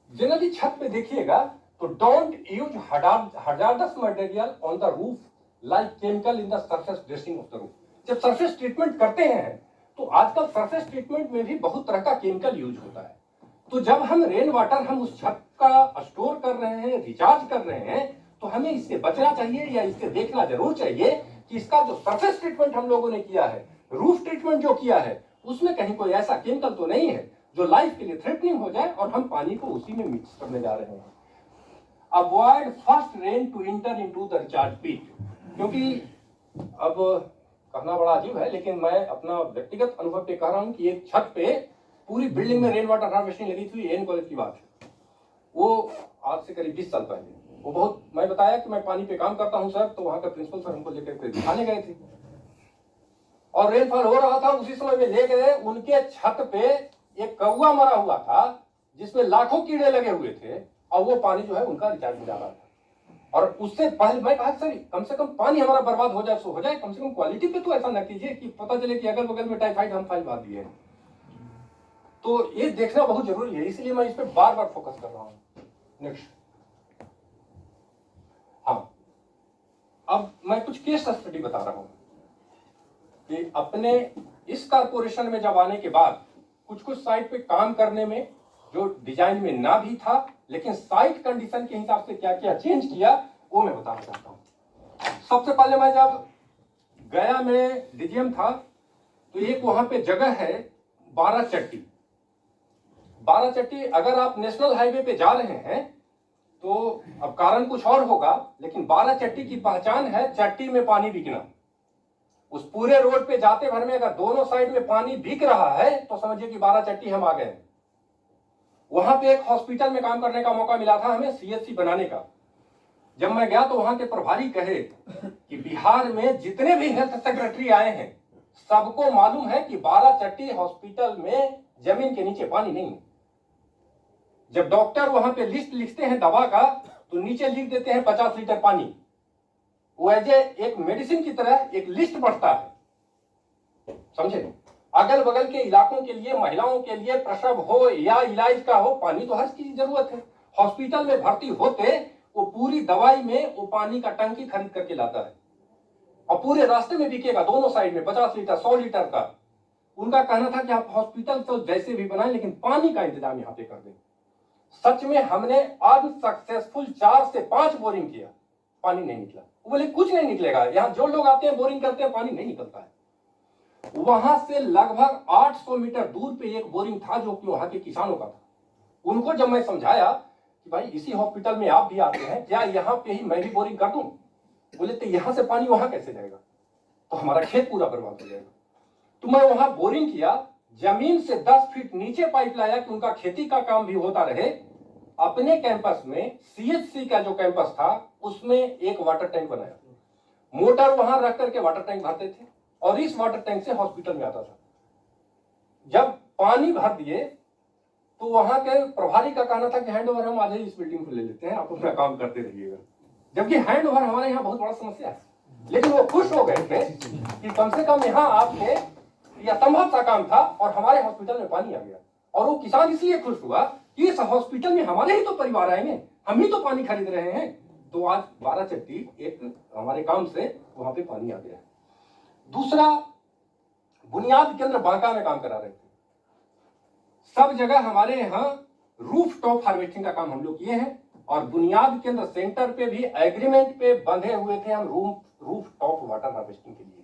जनरली छत पे देखिएगा तो don't use hazardous material on the roof like chemical in the surface dressing of the roof. जब सरफेस ट्रीटमेंट करते हैं तो आजकल सरफेस ट्रीटमेंट में भी बहुत तरह का केमिकल यूज होता है। तो जब हम रेन वाटर हम उस छत का स्टोर कर रहे हैं, रिचार्ज कर रहे हैं, तो हमें इससे बचना चाहिए या इससे देखना जरूर चाहिए कि इसका जो सरफेस ट्रीटमेंट हम लोगों ने किया है, रूफ ट्रीटमेंट जो किया है, उसमें कहीं कोई ऐसा केमिकल तो नहीं है जो लाइफ के लिए थ्रेटनिंग हो जाए और हम पानी को उसी में मिक्स करने जा रहे हैं। Avoid first rain to enter into the recharge pit, क्योंकि अब कहना बड़ा अजीब है लेकिन मैं अपना व्यक्तिगत अनुभव पे कह रहा हूं कि एक छत पे पूरी बिल्डिंग में रेन वाटर हार्वेस्टिंग लगी थी। एन कॉलेज की बात है, वो आज से करीब 20 साल पहले। वो बहुत, मैं बताया कि मैं पानी पे काम करता हूं सर, तो वहां का प्रिंसिपल सर हमको लेकर के दिखाने गए थे और रेनफॉल हो रहा था। उसी समय में ले गए, उनके छत पे एक कौवा मरा हुआ था जिसमें लाखों कीड़े लगे हुए थे और वो पानी जो है उनका रिचार्ज में जा रहा था। और उससे पहले मैं कहा सर कम से कम पानी हमारा बर्बाद हो जाए सो हो जाए, कम से कम क्वालिटी पे तो ऐसा न कीजिए कि पता चले कि अगल बगल में टाइफाइड हम फाइल बांध दिए। तो ये देखना बहुत जरूरी है, इसलिए मैं इस पर बार बार फोकस कर रहा हूं। नेक्स्ट, हाँ, अब मैं कुछ केस स्टडी बता रहा हूं कि अपने इस कारपोरेशन में जब आने के बाद कुछ कुछ साइट पे काम करने में जो डिजाइन में ना भी था, लेकिन साइट कंडीशन के हिसाब से क्या क्या चेंज किया वो मैं बताना चाहता हूं। सबसे पहले मैं जब गया में डीजीएम था तो एक वहां पे जगह है 12 चट्टी। 12 चट्टी, अगर आप नेशनल हाईवे पे जा रहे हैं तो अब कारण कुछ और होगा, लेकिन 12 चट्टी की पहचान है चट्टी में पानी बिकना। उस पूरे रोड पे जाते भर में अगर दोनों साइड में पानी बिक रहा है तो समझिए कि 12 चट्टी हम आ गए। वहां पे एक हॉस्पिटल में काम करने का मौका मिला था हमें, सीएचसी बनाने का। जब मैं गया तो वहां के प्रभारी कहे कि बिहार में जितने भी हेल्थ सेक्रेटरी आए हैं सबको मालूम है कि 12 चट्टी हॉस्पिटल में जमीन के नीचे पानी नहीं है। जब डॉक्टर वहां पे लिस्ट लिखते हैं दवा का तो नीचे लिख देते हैं 50 लीटर पानी। वो एज एक मेडिसिन की तरह एक लिस्ट बढ़ता है, समझे। अगल बगल के इलाकों के लिए, महिलाओं के लिए प्रसव हो या इलाज का हो, पानी तो हर चीज की जरूरत है। हॉस्पिटल में भर्ती होते वो पूरी दवाई में वो पानी का टंकी खरीद करके लाता है और पूरे रास्ते में बिकेगा दोनों साइड में 50 लीटर 100 लीटर का। उनका कहना था कि आप हॉस्पिटल तो जैसे भी बनाए लेकिन पानी का इंतजाम यहाँ पे कर दें। सच में हमने अब सक्सेसफुल 4 से 5 बोरिंग किया, पानी नहीं निकला। वो बोले कुछ नहीं निकलेगा, यहाँ जो लोग आते हैं बोरिंग करते हैं पानी नहीं निकलता है। वहां से लगभग 800 मीटर दूर पे एक बोरिंग था जो कि वहां के किसानों का था। उनको जब मैं समझाया कि भाई इसी हॉस्पिटल में आप भी आते हैं, क्या यहाँ पे ही मैं भी बोरिंग कर दूं? बोले तो यहाँ से पानी वहां कैसे जाएगा, तो हमारा खेत पूरा बर्बाद हो जाएगा। तो मैं वहां बोरिंग किया, जमीन से 10 फीट नीचे पाइप लाया कि उनका खेती का काम भी होता रहे। अपने कैंपस में सीएचसी का जो कैंपस था उसमें एक वाटर टैंक बनाया, मोटर वहां रख करके वाटर टैंक भरते थे और इस वाटर टैंक से हॉस्पिटल में आता था। जब पानी भर दिए तो वहां के प्रभारी का कहना था कि हैंड ओवर हम आज ही इस बिल्डिंग को ले लेते हैं, आप अपना काम करते रहिएगा। जबकि हैंड ओवर हमारे यहाँ बहुत बड़ा समस्या है, लेकिन वो खुश हो गए थे कि कम से कम यहाँ आपने यह संभव सा काम था और हमारे हॉस्पिटल में पानी आ गया। और वो किसान इसलिए खुश हुआ कि इस हॉस्पिटल में हमारे ही तो परिवार आएंगे, हम ही तो पानी खरीद रहे हैं। तो आज 12 चट्टी एक हमारे काम से वहां पे पानी आ गया। दूसरा, बुनियाद केंद्र बांका में काम करा रहे थे। सब जगह हमारे यहाँ रूफ टॉप हार्वेस्टिंग का काम हम लोग किए हैं और बुनियाद केंद्र सेंटर पे भी एग्रीमेंट पे बंधे हुए थे हम रूफ टॉप वाटर हार्वेस्टिंग के लिए।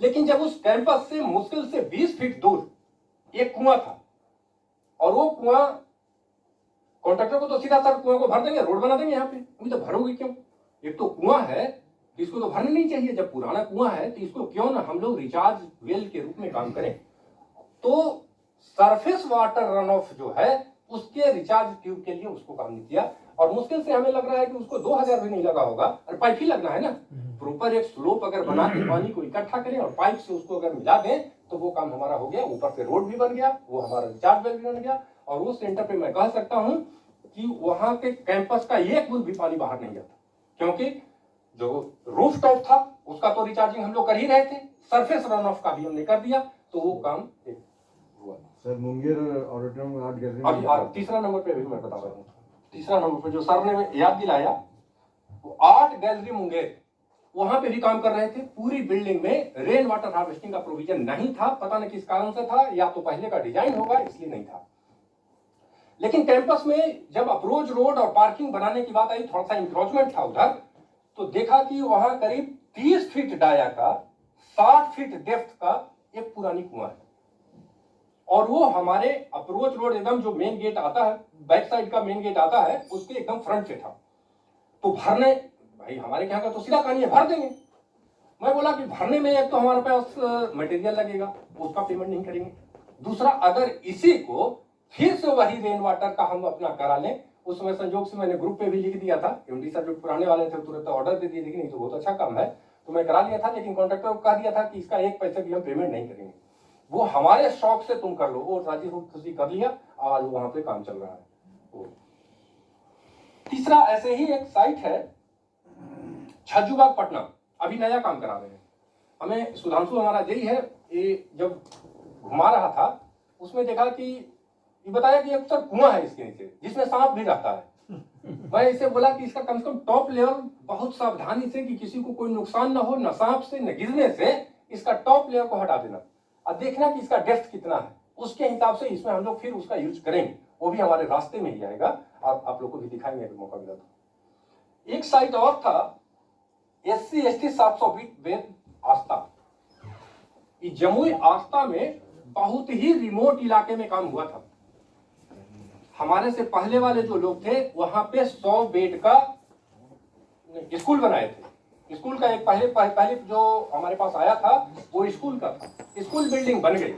लेकिन जब उस कैंपस से मुश्किल से 20 फीट दूर एक कुआं था और वो कुआं कॉन्ट्रैक्टर को तो सीधा सर कुआं को भर देंगे, रोड बना देंगे यहाँ पे, अभी तो भरोगे क्यों? एक तो कुआं है, इसको तो भरना नहीं चाहिए। जब पुराना कुआं है तो इसको क्यों ना हम लोग रिचार्ज वेल के रूप में काम करें। तो सरफेस वाटर रन ऑफ जो है उसके रिचार्ज ट्यूब के लिए उसको काम नहीं किया और मुश्किल से हमें लग रहा है कि उसको 2000 भी नहीं लगा होगा। और पाइप ही लगना है ना, प्रॉपर एक स्लोप अगर बना के पानी को इकट्ठा करें और पाइप से उसको अगर मिला दें तो वो काम हमारा हो गया। ऊपर से रोड भी बन गया, वो हमारा रिचार्ज वेल भी बन गया और उस सेंटर पे मैं कह सकता हूं कि वहां के कैंपस का एक बूंद भी पानी बाहर नहीं जाता, क्योंकि जो रूफ टॉप था उसका तो रिचार्जिंग हम लोग कर ही रहे थे, सरफेस रन ऑफ का भी हमने कर दिया, तो वो काम हुआ। सर मुंगेर ऑडिटोरियम में आर्ट गैलरी अभी तीसरा नंबर पे भी मैं बता रहा हूँ। तीसरा नंबर पे जो सर ने याद दिलाया वो आर्ट गैलरी मुंगेर, वहां पे भी काम कर रहे थे। पूरी बिल्डिंग में रेन वाटर हार्वेस्टिंग का प्रोविजन नहीं था, पता नहीं किस कारण से था, या तो पहले का डिजाइन होगा इसलिए नहीं था। लेकिन कैंपस में जब अप्रोच रोड और पार्किंग बनाने की बात आई, थोड़ा सा इंक्रोचमेंट था उधर, तो देखा कि वहां करीब 30 फीट डाया का 60 फीट डेप्थ का एक पुरानी कुआं है, और वो हमारे अप्रोच रोड एकदम जो मेन गेट आता है, बैक साइड का मेन गेट आता है, उसके एकदम फ्रंट पे था। तो भरने, भाई हमारे यहाँ का तो सीधा कहानी है, भर देंगे। मैं बोला कि भरने में एक तो हमारे पास मटेरियल लगेगा, उसका पेमेंट नहीं करेंगे। दूसरा, अगर इसी को फिर से वही रेन वाटर का हम अपना करा लें, उस समय संजोग से मैंने ग्रुप पे भी लिख दिया था, एमडी सर जो पुराने वाले थे तुरंत ऑर्डर दे दिए, लेकिन ये तो बहुत अच्छा काम है, तो मैं करा लिया था। लेकिन कॉन्ट्रैक्टर को कह दिया था कि इसका एक पैसे भी हम पेमेंट नहीं करेंगे, वो हमारे शौक से तुम कर लो। वो राजी खुशी कर लिया, आज वहां पे काम चल रहा है। तीसरा, ऐसे ही एक साइट है छज्जूबाग पटना, अभी नया काम करा रहे हैं। हमें सुधांशु हमारा जेई है, ये जब घुमा रहा था उसमें देखा कि ये बताया कि एक कुआं है इसके नीचे जिसमें सांप भी रहता है। मैं इसे बोला कि इसका कम से कम टॉप लेवल बहुत सावधानी से, कि किसी को कोई नुकसान ना हो, न सांप से न गिरने से, इसका टॉप लेयर को हटा देना और देखना कि इसका डेप्थ कितना है, उसके हिसाब से इसमें हम लोग फिर उसका यूज करेंगे। वो भी हमारे रास्ते में ही आएगा, आप लोग को भी दिखाएंगे अगर मौका मिला तो। एक साइट और था SC/ST 700 बेड आस्था, जमुई आस्था में बहुत ही रिमोट इलाके में काम हुआ था। हमारे से पहले वाले जो लोग थे वहां पे 100 बेड का स्कूल बनाए थे। स्कूल का एक पहले जो हमारे पास आया था वो स्कूल का था, स्कूल बिल्डिंग बन गई,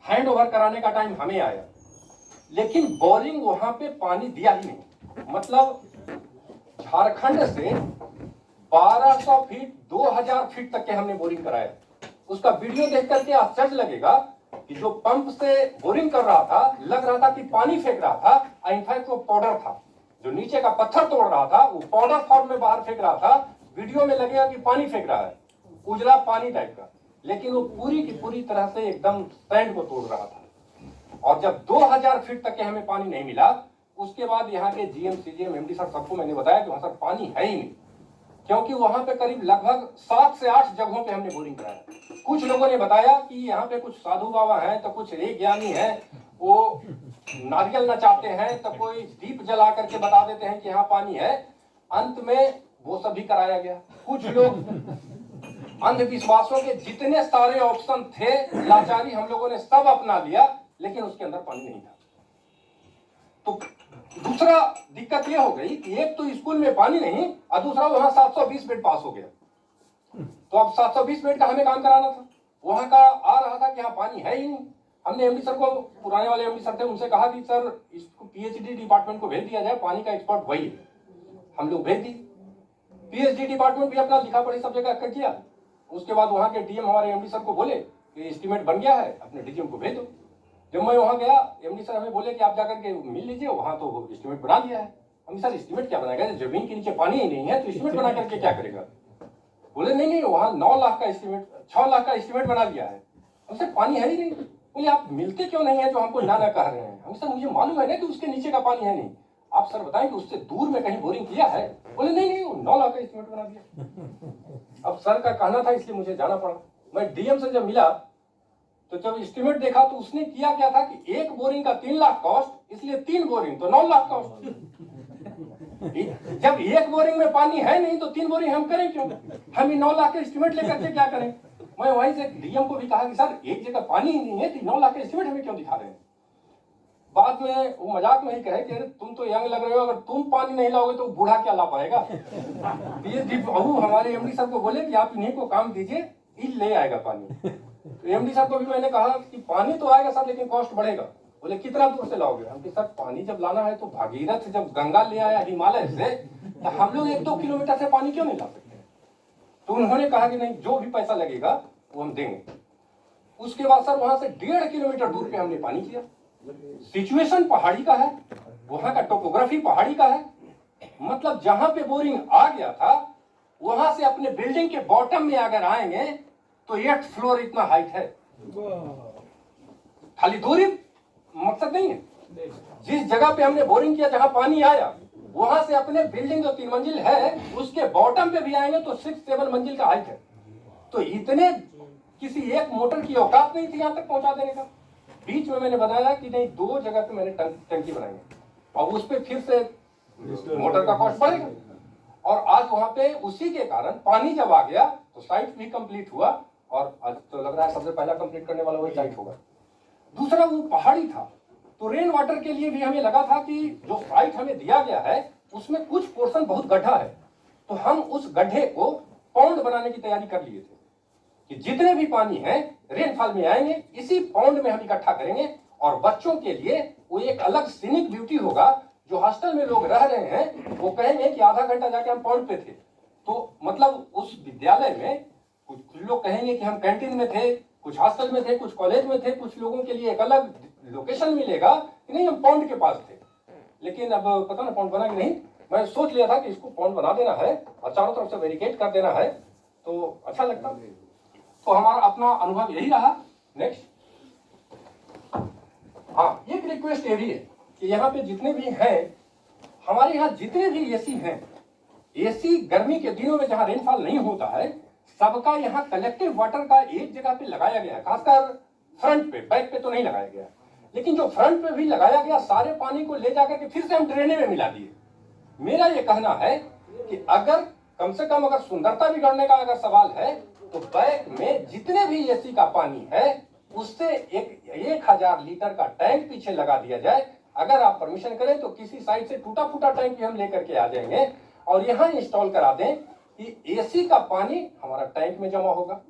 हैंड ओवर कराने का टाइम हमें आया, लेकिन बोरिंग वहां पे पानी दिया ही नहीं। मतलब झारखंड से 1200 फीट 2000 फीट तक के हमने बोरिंग कराया। उसका वीडियो देख करके आश्चर्य लगेगा कि जो पंप से बोरिंग कर रहा था, लग रहा था कि पानी फेंक रहा था, इनफैक्ट वो पाउडर था। जो नीचे का पत्थर तोड़ रहा था वो पाउडर फॉर्म में बाहर फेंक रहा था। वीडियो में लगेगा कि पानी फेंक रहा है, उजला पानी टाइप का, लेकिन वो पूरी की पूरी तरह से एकदम सैंड को तोड़ रहा था। और जब 2000 फीट तक के हमें पानी नहीं मिला, उसके बाद यहाँ के GM CGM MD सर सबको मैंने बताया कि वहां सर पानी है ही नहीं, क्योंकि वहां पे करीब लगभग 7 से 8 जगहों पे हमने बोरिंग कराया। कुछ लोगों ने बताया कि यहाँ पे कुछ साधु बाबा हैं, तो कुछ रे ज्ञानी हैं, वो नारियल नचाते हैं, तो कोई दीप जला करके बता देते हैं कि यहाँ पानी है। अंत में वो सब भी कराया गया। कुछ लोग अंधविश्वासों के जितने सारे ऑप्शन थे, लाचारी हम लोगों ने सब अपना लिया, लेकिन उसके अंदर पानी नहीं था। तो दूसरा दिक्कत ये हो गई कि एक तो स्कूल में पानी नहीं, और दूसरा वहां 720 बेड पास हो गया। तो अब 720 बेड का हमें काम कराना था, वहां का आ रहा था कि यहाँ पानी है ही नहीं। हमने एमडी सर को, पुराने वाले एमडी सर थे, उनसे कहा कि सर इसको PhD डिपार्टमेंट को भेज दिया जाए, पानी का एक्सपर्ट वही है। हम लोग भेज दी, PhD डिपार्टमेंट भी अपना लिखा पढ़ी सब जगह कर किया। उसके बाद वहां के DM हमारे एमडी सर को बोले कि एस्टीमेट बन गया है, अपने DGM को भेज दो। जब मैं वहां गया, एमडी सर हमें बोले कि आप जाकर के मिल लीजिए, वहां तो एस्टीमेट बना दिया है। हम सर एस्टीमेट क्या बनाएगा, जमीन के नीचे पानी ही नहीं है, तो एस्टीमेट बना करके क्या करेगा। बोले नहीं, वहां 9 लाख का एस्टीमेट, 6 लाख का एस्टीमेट बना दिया है। हमसे पानी है ही नहीं। बोले आप मिलते क्यों नहीं है जो हमको ना कह रहे हैं। हम सर मुझे मालूम है ना कि उसके नीचे का पानी है नहीं, आप सर बताएं कि उससे दूर में कहीं बोरिंग किया है। बोले नहीं, 9 लाख का एस्टीमेट बना दिया। अब सर का कहना था, इसलिए मुझे जाना पड़ा। मैं DM से जब मिला तो जब एस्टीमेट देखा तो उसने किया क्या था कि एक बोरिंग का 3 लाख कॉस्ट, इसलिए 3 बोरिंग तो 9 लाख कॉस्ट। जब एक बोरिंग में पानी है नहीं तो 3 बोरिंग हम करें क्यों, हम ही 9 लाख का एस्टीमेट लेकर के क्या करें। मैं वहीं से DM को भी कहा कि सर एक जगह पानी ही नहीं है तो 9 लाख का एस्टीमेट हमें क्यों दिखा रहे हैं। बाद में वो मजाक में ही कहे कि तुम तो यंग लग रहे हो, अगर तुम पानी नहीं लाओगे तो बूढ़ा क्या ला पाएगा। PhD हमारे MD सर को बोले कि आप इन्हीं को काम दीजिए, ये ले आएगा पानी। तो MD सर को भी मैंने कहा कि पानी तो आएगा सर, लेकिन कॉस्ट बढ़ेगा। बोले कितना दूर से लाओगे। हम सर पानी जब लाना है तो भागीरथ जब गंगा ले आया हिमालय से, तो हम लोग 1-2 किलोमीटर से पानी क्यों नहीं ला सकते। तो उन्होंने कहा कि नहीं, जो भी पैसा लगेगा वो हम देंगे। उसके बाद सर वहां से 1.5 किलोमीटर दूर पे हमने पानी किया। सिचुएशन पहाड़ी का है, वहां का टोपोग्राफी पहाड़ी का है। मतलब जहां पे बोरिंग आ गया था, वहां से अपने बिल्डिंग के बॉटम में अगर आएंगे तो 8th फ्लोर इतना हाइट है। खाली दूरी मकसद नहीं है। जिस जगह पे हमने बोरिंग किया, जहां पानी आया, वहां से अपने बिल्डिंग जो 3 मंजिल है उसके बॉटम पे भी आएंगे तो 6-7 मंजिल का हाइट है। तो इतने किसी एक मोटर की औकात नहीं थी यहां तक पहुंचा देने का। बीच में मैंने बताया कि नहीं, 2 जगह पे मैंने टंकी बनाई है। और उस पर फिर से मोटर का कॉस्ट बढ़ेगा। और आज वहां पे उसी के कारण पानी जब आ गया तो साइट भी कंप्लीट हुआ, और आज तो लग रहा है सबसे पहला कंप्लीट करने वाला वही साइट होगा। दूसरा वो पहाड़ी था, तो रेन वाटर के लिए भी हमें लगा था कि जो साइट हमें दिया गया है उसमें कुछ पोर्शन बहुत गड्ढा है, तो हम उस गड्ढे को पौंड बनाने की तैयारी कर लिए थे कि जितने भी पानी है रेनफॉल में आएंगे इसी पौंड में हम इकट्ठा करेंगे, और बच्चों के लिए वो एक अलग सीनिक ब्यूटी होगा। जो हॉस्टल में लोग रह रहे हैं वो कहेंगे कि आधा घंटा जाके हम पौंड पे थे, तो मतलब उस विद्यालय में कुछ लोग कहेंगे कि हम कैंटीन में थे, कुछ हॉस्टल में थे, कुछ कॉलेज में थे, कुछ लोगों के लिए एक अलग लोकेशन मिलेगा कि नहीं हम पौंड के पास थे। लेकिन अब पता ना पौंड बना कि नहीं, मैं सोच लिया था कि इसको पौंड बना देना है और चारों तरफ से बैरिकेड कर देना है तो अच्छा लगता। तो हमारा अपना अनुभव यही रहा। नेक्स्ट, हाँ, एक रिक्वेस्ट ये भी है कि यहाँ पे जितने भी हैं, हमारे यहाँ जितने भी एसी हैं, एसी गर्मी के दिनों में जहाँ रेनफॉल नहीं होता है, सबका यहाँ कलेक्टिव वाटर का एक जगह पे लगाया गया है, खासकर फ्रंट पे, बैक पे तो नहीं लगाया गया, लेकिन जो फ्रंट पे भी लगाया गया सारे पानी को ले जाकर के फिर से हम ड्रेनेज में मिला दिए। मेरा ये कहना है कि अगर कम से कम अगर सुंदरता बिगड़ने का अगर सवाल है तो बैक में जितने भी एसी का पानी है उससे 1000 लीटर का टैंक पीछे लगा दिया जाए। अगर आप परमिशन करें तो किसी साइड से टूटा फूटा टैंक भी हम लेकर के आ जाएंगे और यहाँ इंस्टॉल करा दें कि एसी का पानी हमारा टैंक में जमा होगा।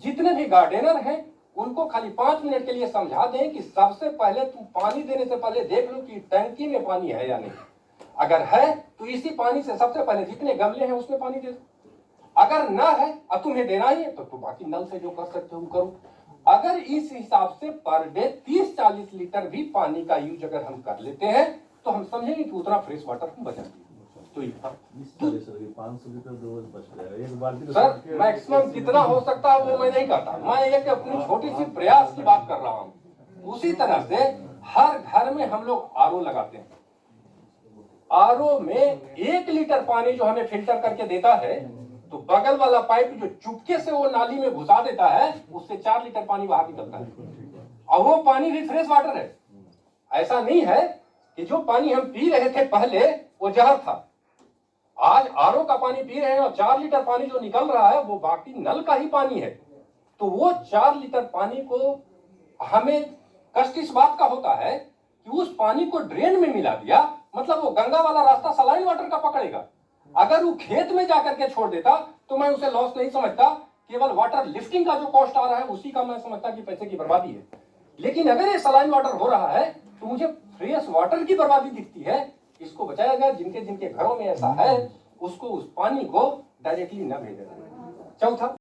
जितने भी गार्डनर हैं उनको खाली 5 मिनट के लिए समझा दें कि सबसे पहले तुम पानी देने से पहले देख लो कि टंकी में पानी है या नहीं। अगर है तो इसी पानी से सबसे पहले जितने गमले हैं उसमें पानी दे दो। अगर ना है और तुम्हें देना ही है तो तुम बाकी नल से जो कर सकते हो करो। अगर इस हिसाब से पर डे 30-40 लीटर भी पानी का यूज अगर हम कर लेते हैं तो हम समझेंगे कि उतना फ्रेश वाटर हम बचा दिए। तो ये 500 लीटर रोज बच जाएगा एक बाल्टी। सर मैक्सिमम कितना हो सकता है वो मैं नहीं कहता, मैं एक अपनी छोटी सी प्रयास की बात कर रहा हूँ। उसी तरह से हर घर में हम लोग आरओ लगाते हैं, आरओ में 1 लीटर पानी जो हमें फिल्टर करके देता है तो बगल वाला पाइप जो चुपके से वो नाली में घुसा देता है उससे 4 लीटर पानी बाहर निकलता है और वो पानी भी फ्रेश वाटर है। ऐसा नहीं है कि जो पानी हम पी रहे थे पहले वो जहर था। आज आरओ का पानी पी रहे हैं और 4 लीटर पानी जो निकल रहा है वो बाकी नल का ही पानी है। तो वो 4 लीटर पानी को हमें कष्ट इस बात का होता है कि उस पानी को ड्रेन में मिला दिया, मतलब वो गंगा वाला रास्ता सलाइन वाटर का पकड़ेगा। अगर वो खेत में जाकर के छोड़ देता तो मैं उसे लॉस नहीं समझता, केवल वाटर लिफ्टिंग का जो कॉस्ट आ रहा है उसी का मैं समझता कि पैसे की बर्बादी है। लेकिन अगर ये सलाइन वाटर हो रहा है तो मुझे फ्रेश वाटर की बर्बादी दिखती है। इसको बचाया जाए, जिनके जिनके घरों में ऐसा है उसको उस पानी को डायरेक्टली न भेजा जाए। चौथा,